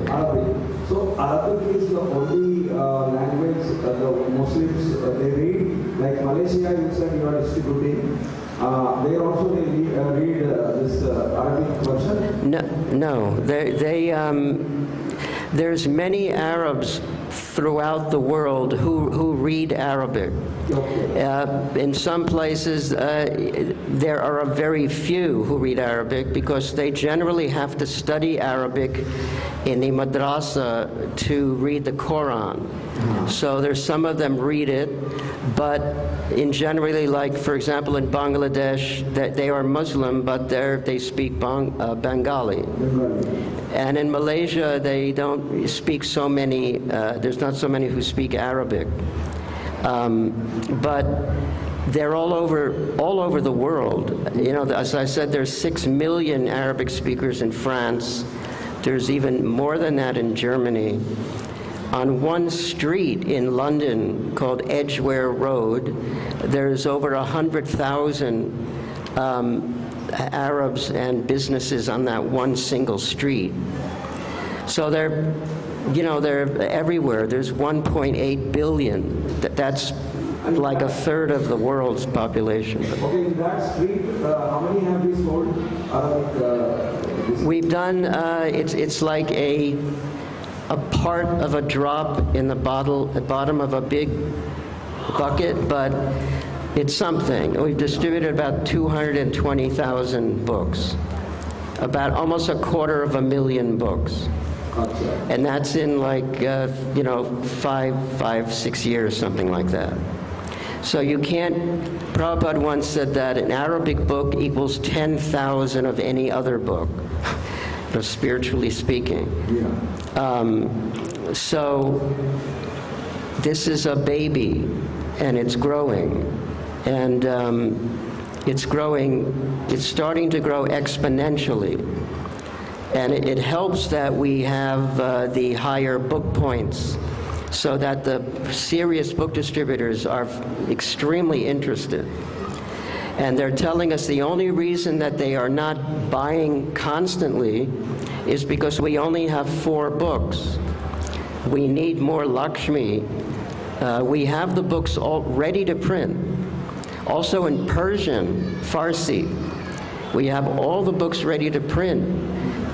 So Arabic is the only language the Muslims they read. Like Malaysia, you said you are distributing. There also they read this Arabic version? No. There's many Arabs throughout the world who read Arabic. In some places, there are very few who read Arabic because they generally have to study Arabic in the madrasa to read the Quran. So there's some of them read it, but in generally, like for example in Bangladesh, they are Muslim, but they speak Bengali. And in Malaysia, they don't speak so many, there's not so many who speak Arabic. But they're all over the world. As I said, there's 6 million Arabic speakers in France. There's even more than that in Germany. On one street in London called Edgware Road, there's over 100,000 Arabs and businesses on that one single street. So they're everywhere. There's 1.8 billion. That's like a third of the world's population. Okay, in that street, how many have we sold Arabic? We've done, it's like a part of a drop in the bottom of a big bucket, but it's something. We've distributed about 220,000 books, about almost 250,000 books. And that's in like, 5-6 years, something like that. So you can't, Prabhupada once said that an Arabic book equals 10,000 of any other book, spiritually speaking. So this is a baby, and it's growing. And it's starting to grow exponentially. And it helps that we have the higher book points, so that the serious book distributors are extremely interested. And they're telling us the only reason that they are not buying constantly is because we only have 4 books. We need more Lakshmi. We have the books all ready to print. Also in Persian, Farsi, we have all the books ready to print.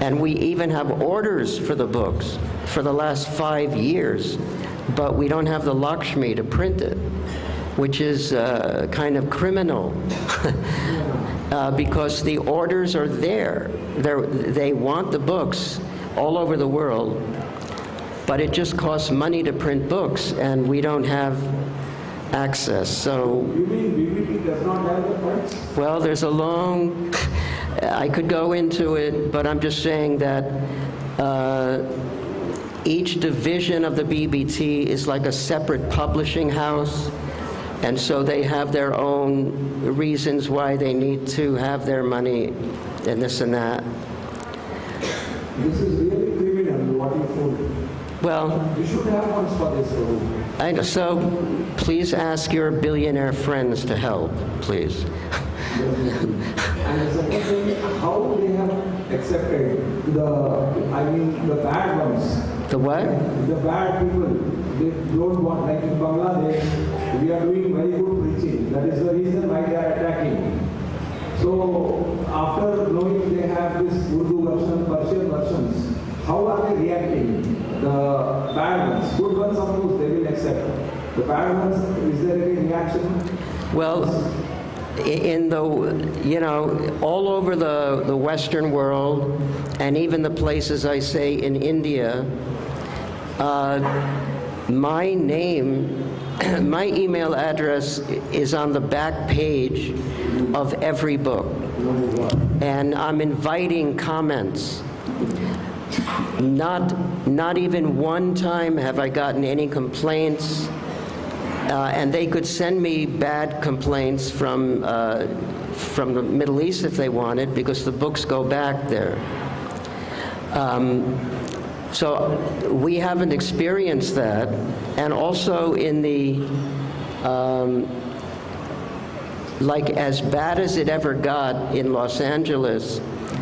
And we even have orders for the books for the last 5 years, but we don't have the Lakshmi to print it, which is kind of criminal because the orders are there. They want the books all over the world, but it just costs money to print books, and we don't have access. So, You mean BBT does not have the funds? well, there's a long, I could go into it, but I'm just saying that each division of the BBT is like a separate publishing house, and so they have their own reasons why they need to have their money and this and that. This is really criminal, what you told. Well, You should have funds for this. I know, so please ask your billionaire friends to help, please. And the second thing, how they have accepted the bad ones. The what? The bad people, they don't want, like in Bangladesh, we are doing very good preaching. That is the reason why they are attacking. So after knowing they have this Urdu version, Persian versions, how are they reacting? The bad ones, good ones of course they will accept. The bad ones, is there any reaction? Well, in the, all over the Western world, and even the places I say in India, my name, my email address is on the back page of every book. And I'm inviting comments. Not even one time have I gotten any complaints. And they could send me bad complaints from the Middle East if they wanted, because the books go back there. So we haven't experienced that. And also in the, like as bad as it ever got in Los Angeles,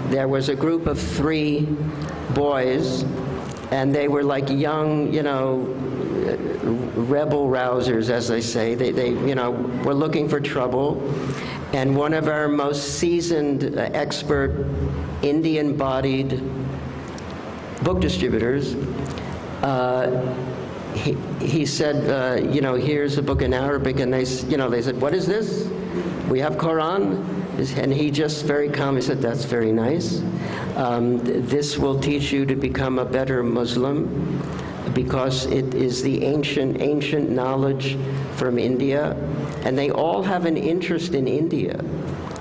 there was a group of 3 boys, and they were like young, rebel rousers, as they say. They were looking for trouble. And one of our most seasoned, expert, Indian-bodied book distributors, he said, here's a book in Arabic, and they said, what is this? We have Quran? And he just very calmly said, that's very nice. This will teach you to become a better Muslim, because it is the ancient knowledge from India. And they all have an interest in India,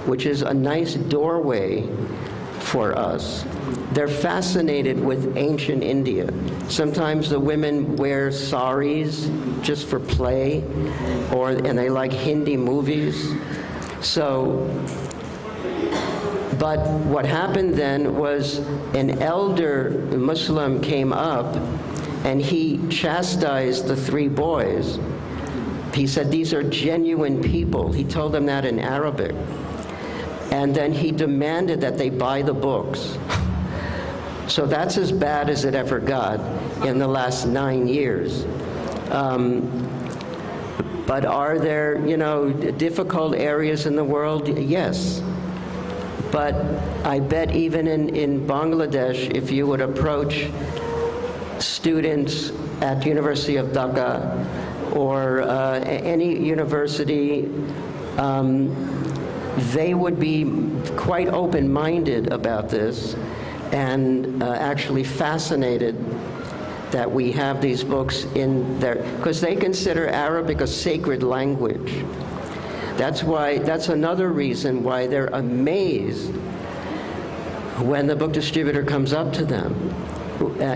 which is a nice doorway for us. They're fascinated with ancient India. Sometimes the women wear saris just for play, and they like Hindi movies. So, but what happened then was an elder Muslim came up, and he chastised the 3 boys. He said, these are genuine people. He told them that in Arabic. And then he demanded that they buy the books. So that's as bad as it ever got in the last 9 years. But are there, difficult areas in the world? Yes. But I bet even in Bangladesh, if you would approach students at University of Dhaka or any university, they would be quite open-minded about this and actually fascinated that we have these books in there, because they consider Arabic a sacred language. That's another reason why they're amazed when the book distributor comes up to them,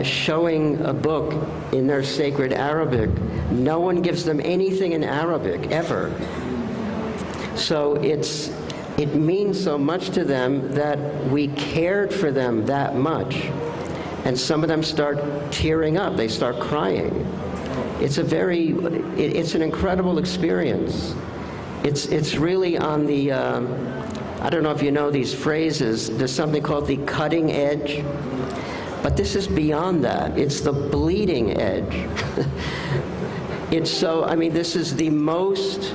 showing a book in their sacred Arabic. No one gives them anything in Arabic, ever. So it means so much to them that we cared for them that much. And some of them start tearing up, they start crying. It's an incredible experience. It's really on the, I don't know if you know these phrases, there's something called the cutting edge, but this is beyond that. It's the bleeding edge. It's so, I mean, this is the most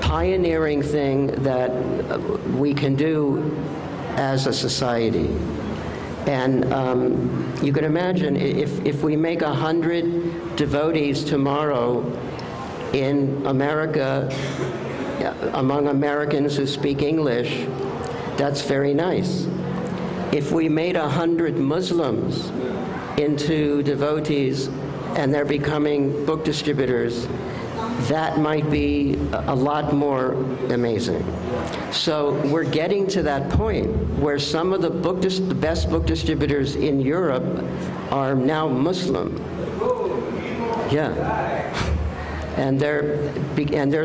pioneering thing that we can do as a society. And you can imagine if we make 100 devotees tomorrow in America, among Americans who speak English, that's very nice. If we made 100 Muslims into devotees and they're becoming book distributors, that might be a lot more amazing. So we're getting to that point where some of the best book distributors in Europe are now Muslim. Yeah. And they're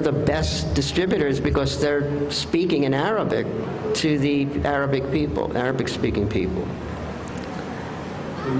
the best distributors because they're speaking in Arabic to the Arabic people, Arabic-speaking people.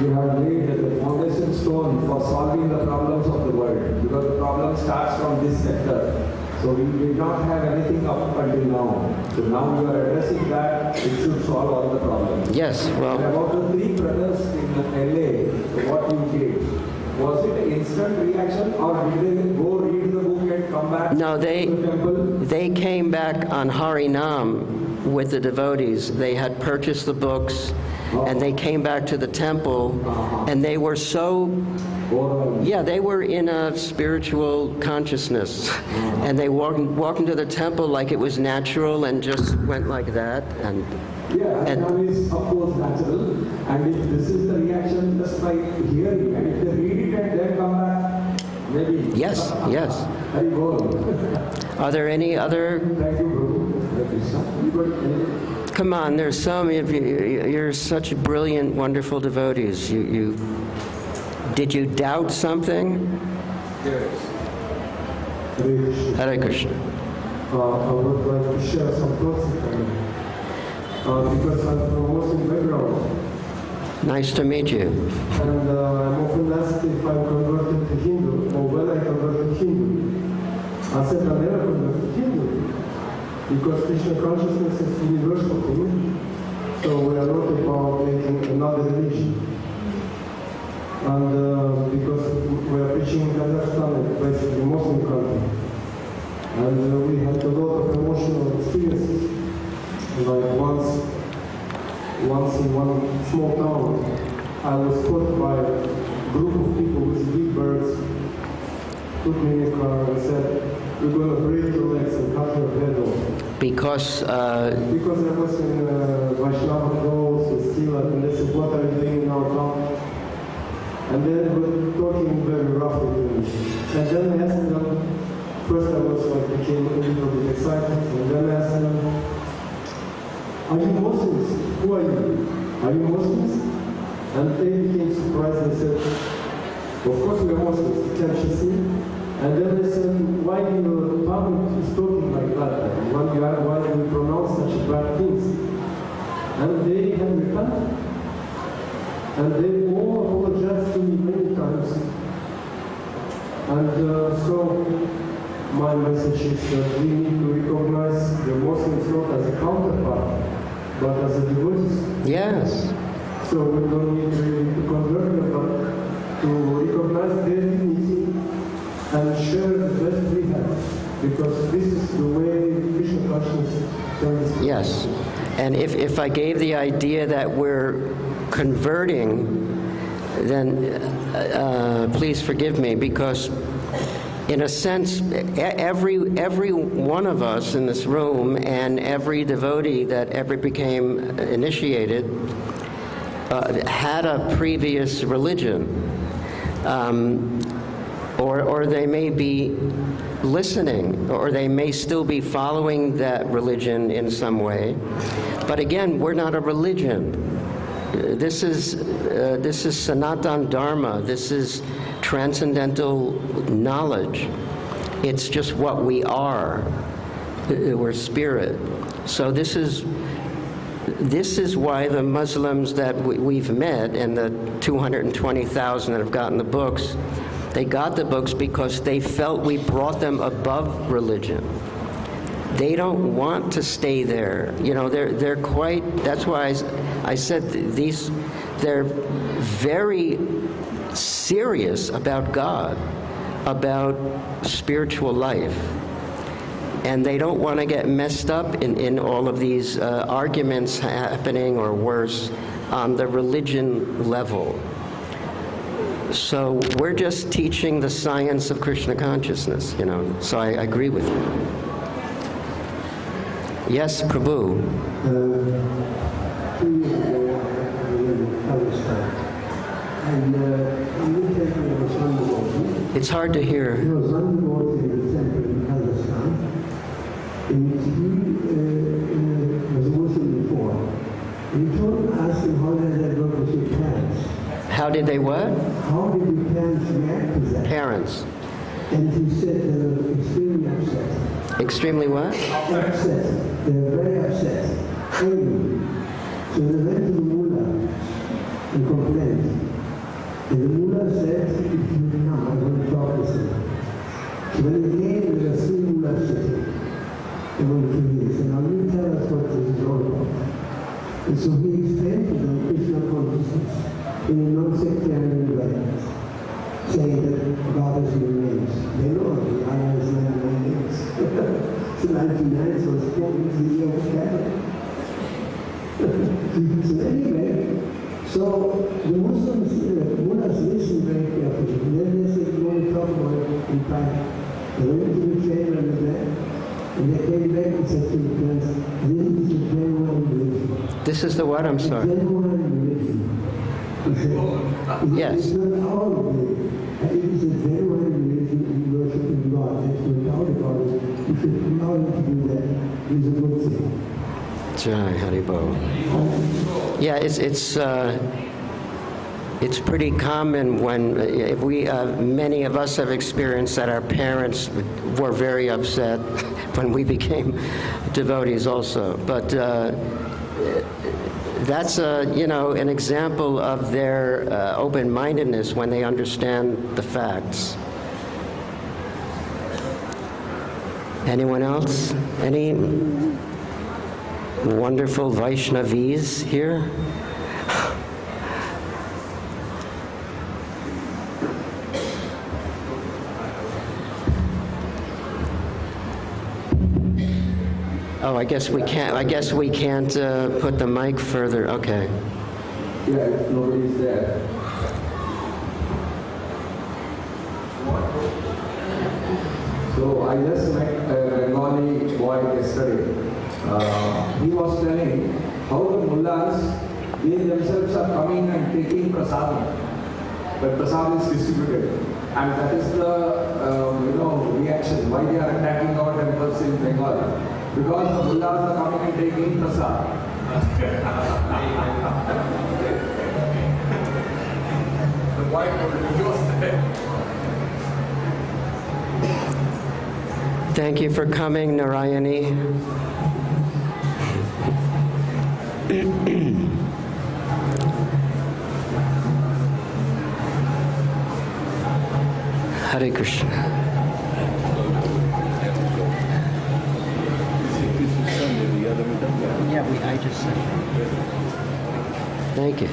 You have laid the foundation stone for solving the problems of the world, because the problem starts from this sector. So we did not have anything up until now. So now we are addressing that, it should solve all the problems. Yes, well. And about the 3 brothers in LA, what you did, was it an instant reaction, or did they go read the book and come back No, to the temple? they came back on Harinam with the devotees. They had purchased the books, and they came back to the temple, and they were so, yeah, they were in a spiritual consciousness, and they walked into the temple like it was natural and just went like that. And That is of course natural, and if this is the reaction just by hearing, and if they read it and then come back, maybe. Yes, yes. Very good. Are there any other? Thank you, Prabhu. Hare Krishna. You got any? Come on, there's so many of you. You're such brilliant, wonderful devotees. Did you doubt something? Yes. Hare Hare Krishna. Krishna. I would like to share some thoughts because I'm from a Muslim background. Nice to meet you. And I'm often asked if I'm converted to Hindu, or when I converted to Hindu. I said I never converted to Hindu, because Krishna consciousness is universal to me. So we are not about making another religion. And because we are preaching in Kazakhstan, basically Muslim country. And we had a lot of emotional experiences. Like once in one small town, I was caught by a group of people with big birds, took me in a car and said, "We're going to break your legs and cut your head off." Because I was in Vaishnava clothes with steel, and they said, "What are you doing in our town?" And then they were talking very roughly to me. And then I asked them, first I was like, became a little bit excited, and then I asked them, "Are you Muslims? Who are you? Are you Muslims?" And they became surprised and said, "Of course we are Muslims, can't you see?" And then they said, "Why do your public is talking like that? Why do you pronounce such bad things?" And they had repented. And they all apologized to me many times. And so my message is that we need to recognize the Muslims not as a counterpart, but as a devotees. yes, So we don't need really to convert them, but to recognize their dignity and share the best we have, because this is the way Krishna consciousness can be. yes. And if I gave the idea that we're converting, then please forgive me, because in a sense, every one of us in this room and every devotee that ever became initiated had a previous religion, or they may be listening, or they may still be following that religion in some way. But again, we're not a religion. This is Sanatan Dharma. This is transcendental knowledge. It's just what we are. or spirit. So this is why the Muslims that we've met, and the 220,000 that have gotten the books, they got the books because they felt we brought them above religion. They don't want to stay there. You know, they're quite, that's why I said they're very serious about God, about spiritual life. And they don't want to get messed up in all of these arguments happening, or worse, on the religion level. So we're just teaching the science of Krishna consciousness, you know. So I agree with you. Yes, Prabhu. 2 years ago, I was in Palestine, and immediately I was on the road. It's hard to hear. I was on the road in the temple in Palestine, and he was a Muslim before. And he told me, asked him, how did that work with your parents? How did they what? How did your parents react to that? Parents. And he said they were extremely upset. Extremely what? Upset. They were very upset. Angry. So they went to the mullah and complained. And the mullah said, if you come, I'm going to talk to him. So when he came, there were 3 mullahs sitting. They wanted to hear. He said, now you tell us what this is all about. And so he explained to them Krishna consciousness in a non-sectarian way, saying that God has no names. They know that Allah has 99 names. So 99 was spoken to the year of Catholic. So anyway, so the Muslims, mullahs listened very carefully. And then they said, we want to talk about it in private. They went to the train and the back, and they came back and said to the parents, this is a genuine religion. This is the what? I'm sorry. Genuine religion. He said, Yes. It's not our religion. It is a genuine religion in worshiping God. There's no doubt about it. You should allow him to do that. It's a good thing. Jai Haribo. Yeah, it's pretty common when if we many of us have experienced that our parents were very upset when we became devotees also. But that's an example of their open-mindedness when they understand the facts. Anyone else? Any wonderful Vaishnavis here? Oh, I guess we can't. Put the mic further. Okay. Yeah, if nobody's there. So I just met a Bengali boy yesterday. He was telling how the mullahs, they themselves are coming and taking prasadam. But prasad is distributed. And that is the reaction, why they are attacking our temples in Bengal. Because the mullahs are coming and taking prasad. The white was there. Thank you for coming, Narayani. Hare Krishna. Yeah, I just said that. Thank you.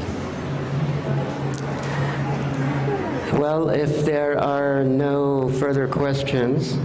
Well, if there are no further questions,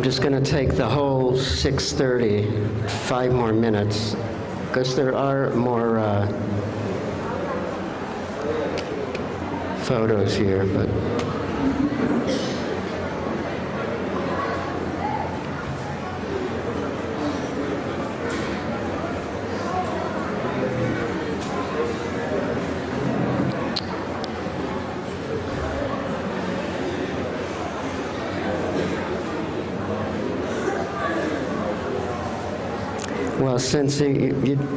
I'm just going to take the whole 6:30, 5 more minutes, because there are more photos here, but. Well, since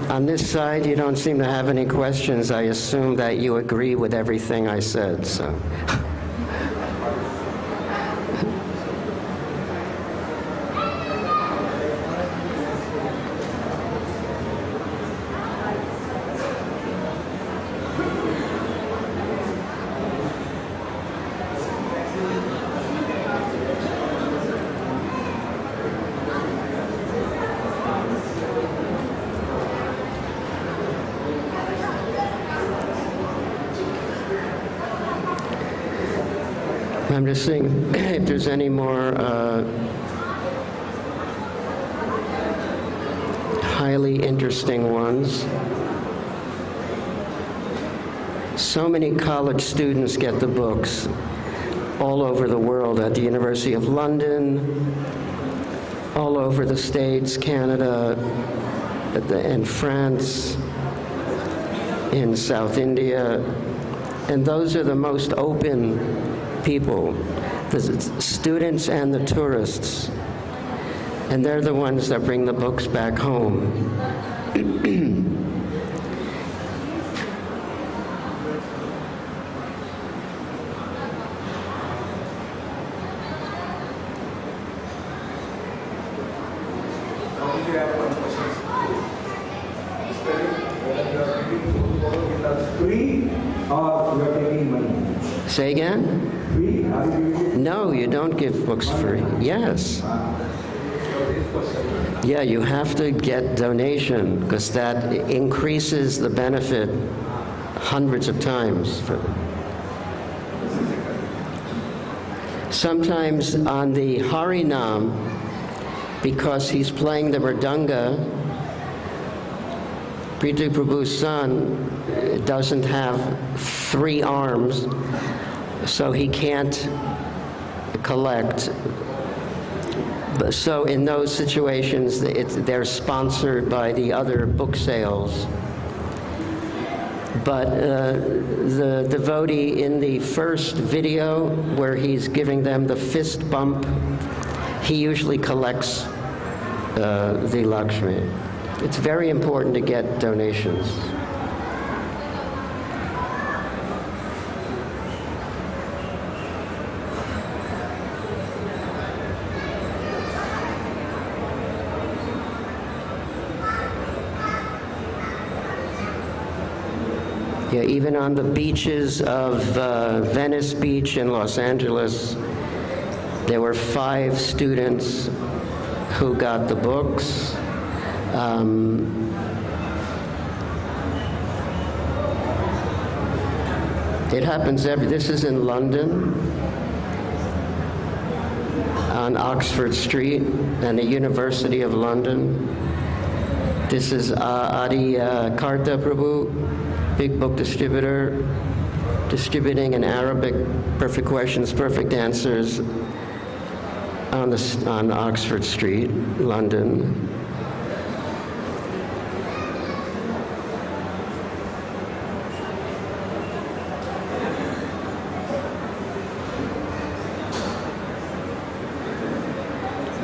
on this side you don't seem to have any questions, I assume that you agree with everything I said, so. I'm just seeing if there's any more highly interesting ones. So many college students get the books all over the world, at the University of London, all over the States, Canada, and France, in South India, and those are the most open people, the students and the tourists, and they're the ones that bring the books back home. Free or you are taking money? Say again? Free? Are you giving it? No, you don't give books free. Yes. Yeah, you have to get donation, because that increases the benefit hundreds of times. Sometimes on the Harinam, because he's playing the mridanga, Prithu Prabhu's son doesn't have 3 arms, so he can't collect. So in those situations, they're sponsored by the other book sales. But the devotee in the first video, where he's giving them the fist bump, he usually collects the Lakshmi. It's very important to get donations. Yeah, even on the beaches of Venice Beach in Los Angeles, there were 5 students who got the books. It happens this is in London, on Oxford Street and the University of London. This is Adi Karta Prabhu, big book distributor, distributing in Arabic perfect questions, perfect answers on Oxford Street, London.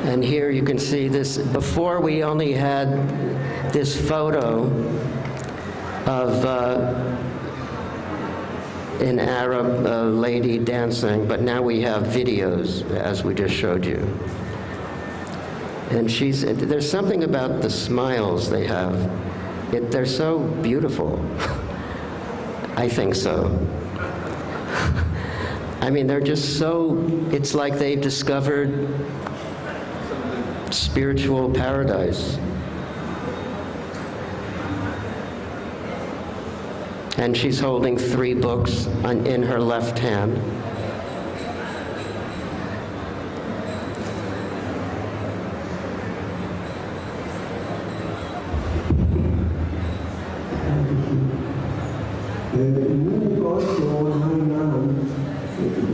And here you can see this. Before, we only had this photo of an Arab lady dancing, but now we have videos, as we just showed you. And there's something about the smiles they have. They're so beautiful. I think so. I mean, they're just so, it's like they've discovered spiritual paradise. And she's holding 3 books in her left hand. called Hainan.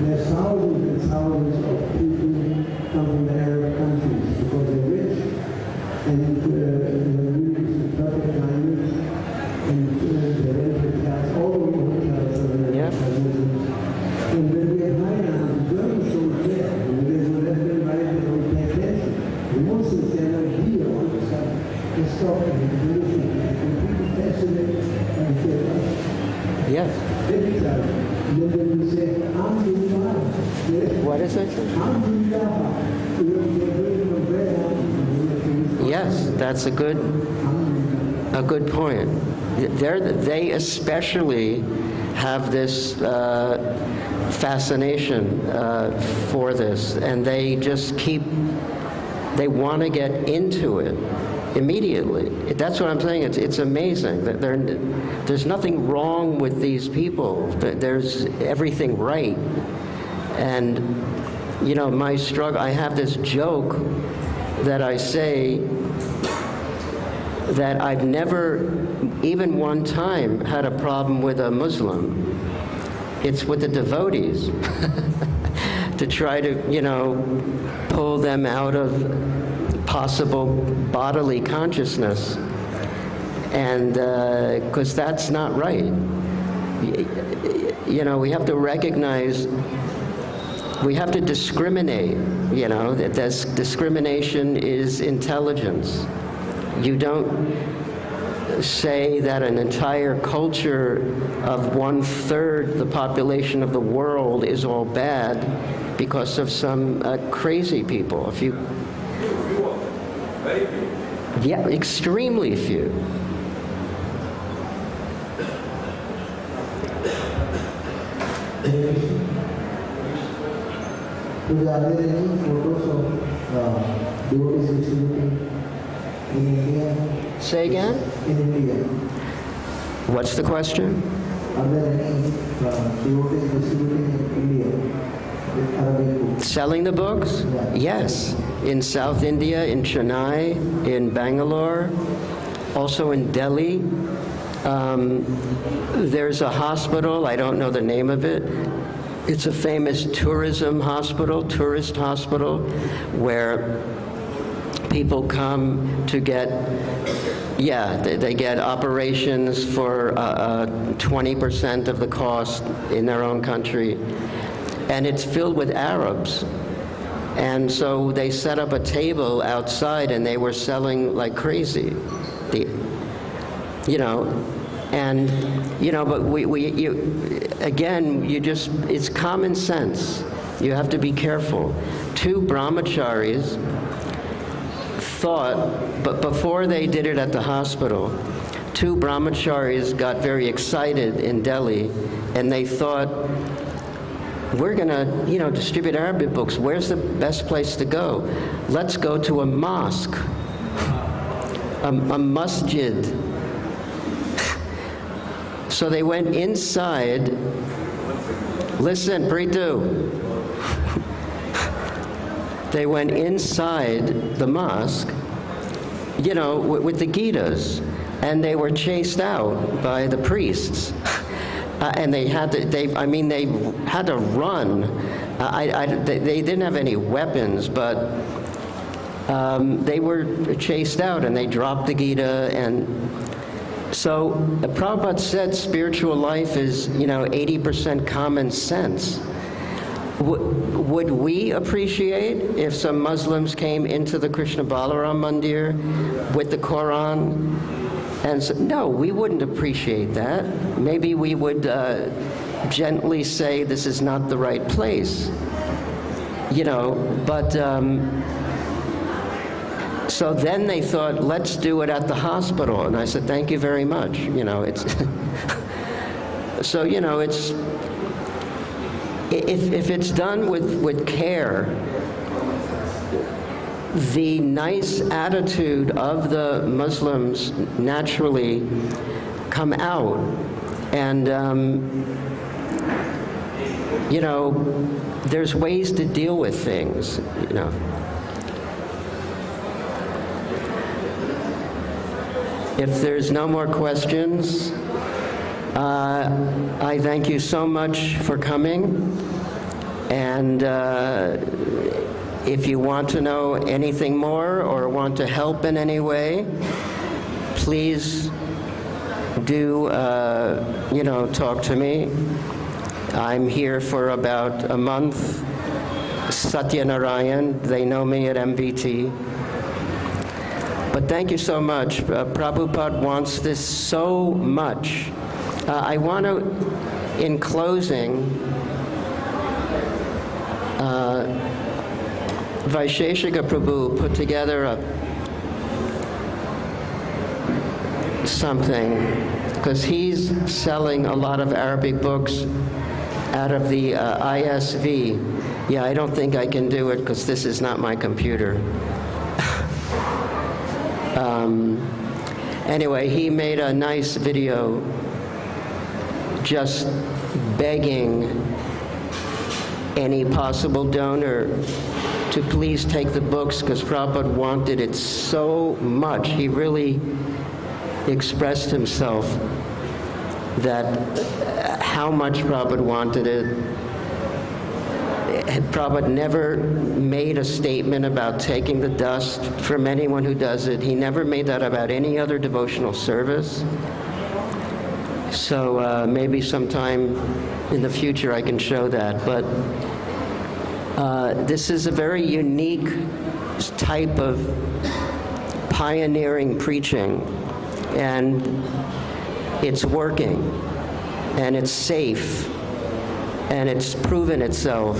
There's thousands and thousands of people come from the Arab countries because they're rich and really perfect climate and they're rented class, all over the hotels are Muslims. And when we had Hainan, the Germans don't care. When they go left and right, they don't pay attention. The Muslims, they're like here all of a sudden. They stop and they listen. They're completely fascinated and they're Yes. every time. And then when we say, Alhamdulillah, What is it? Alhamdulillah, we're very happy. Yes, that's a good point. They especially have this fascination for this, and they just they want to get into it immediately. That's what I'm saying. It's amazing that there's nothing wrong with these people. There's everything right. And my struggle, I have this joke that I say that I've never, even one time, had a problem with a Muslim. It's with the devotees. To try to, pull them out of possible bodily consciousness. And because that's not right. We have to recognize, we have to discriminate, that this discrimination is intelligence. You don't say that an entire culture of 1/3 the population of the world is all bad because of some crazy people. Few, very few. Yeah, extremely few. Are there any photos of devotees distributing in India? Say again? In India. What's the question? Are there any devotees distributing in India with Arabic books? Selling the books? Yes. In South India, in Chennai, in Bangalore, also in Delhi. There's a hospital, I don't know the name of it. It's a famous tourism hospital, tourist hospital, where people come to get, they get operations for 20% of the cost in their own country. And it's filled with Arabs. And so they set up a table outside and they were selling like crazy. But it's common sense. You have to be careful. 2 brahmacharis thought, but before they did it at the hospital, 2 brahmacharis got very excited in Delhi, and they thought, we're going to, distribute Arabic books. Where's the best place to go? Let's go to a mosque, a masjid. So they went inside. Listen, Pritu. They went inside the mosque, with the Gitas, and they were chased out by the priests. And they had to run. They didn't have any weapons, but they were chased out, and they dropped the Gita. And so Prabhupada said spiritual life is, 80% common sense. Would we appreciate if some Muslims came into the Krishna Balaram Mandir with the Quran? And so, no, we wouldn't appreciate that. Maybe we would gently say this is not the right place. So then they thought, let's do it at the hospital. And I said, thank you very much. So, it's, if it's done with care, the nice attitude of the Muslims naturally come out. And, there's ways to deal with things, If there's no more questions, I thank you so much for coming, and if you want to know anything more or want to help in any way, please do, talk to me. I'm here for about a month. Satyanarayan, they know me at MVT. But thank you so much. Prabhupada wants this so much. I want to, in closing, Vaisheshika Prabhu put together something, because he's selling a lot of Arabic books out of the ISV. Yeah, I don't think I can do it because this is not my computer. Anyway, he made a nice video just begging any possible donor to please take the books, because Prabhupada wanted it so much. He really expressed himself that how much Prabhupada wanted it. Prabhupada never made a statement about taking the dust from anyone who does it. He never made that about any other devotional service. So maybe sometime in the future I can show that. But this is a very unique type of pioneering preaching, and it's working, and it's safe, and it's proven itself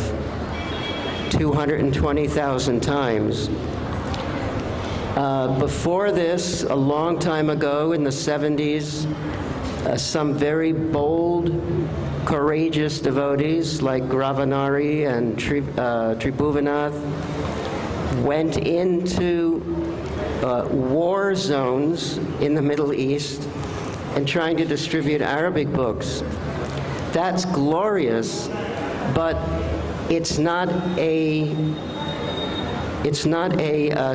220,000 times. Before this, a long time ago in the 70s, some very bold, courageous devotees like Ravanari and Tribhuvanath went into war zones in the Middle East and trying to distribute Arabic books. That's glorious, but it's not a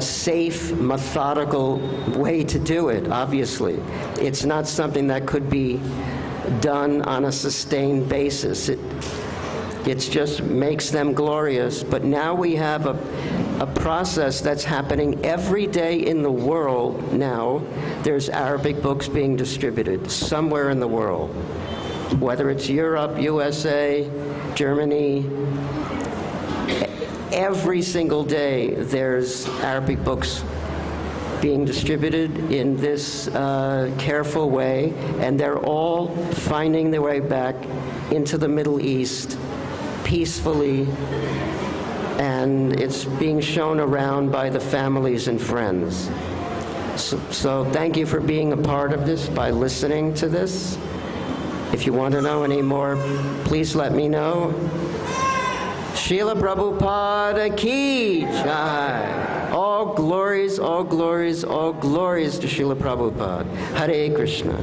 safe, methodical way to do it, obviously. It's not something that could be done on a sustained basis. It just makes them glorious. But now we have a process that's happening every day in the world now. There's Arabic books being distributed somewhere in the world, whether it's Europe, USA, Germany. Every single day there's Arabic books being distributed in this careful way, and they're all finding their way back into the Middle East peacefully, and it's being shown around by the families and friends. So thank you for being a part of this by listening to this. If you want to know any more, please let me know. Srila Prabhupada ki jai. All glories, all glories, all glories to Srila Prabhupada. Hare Krishna.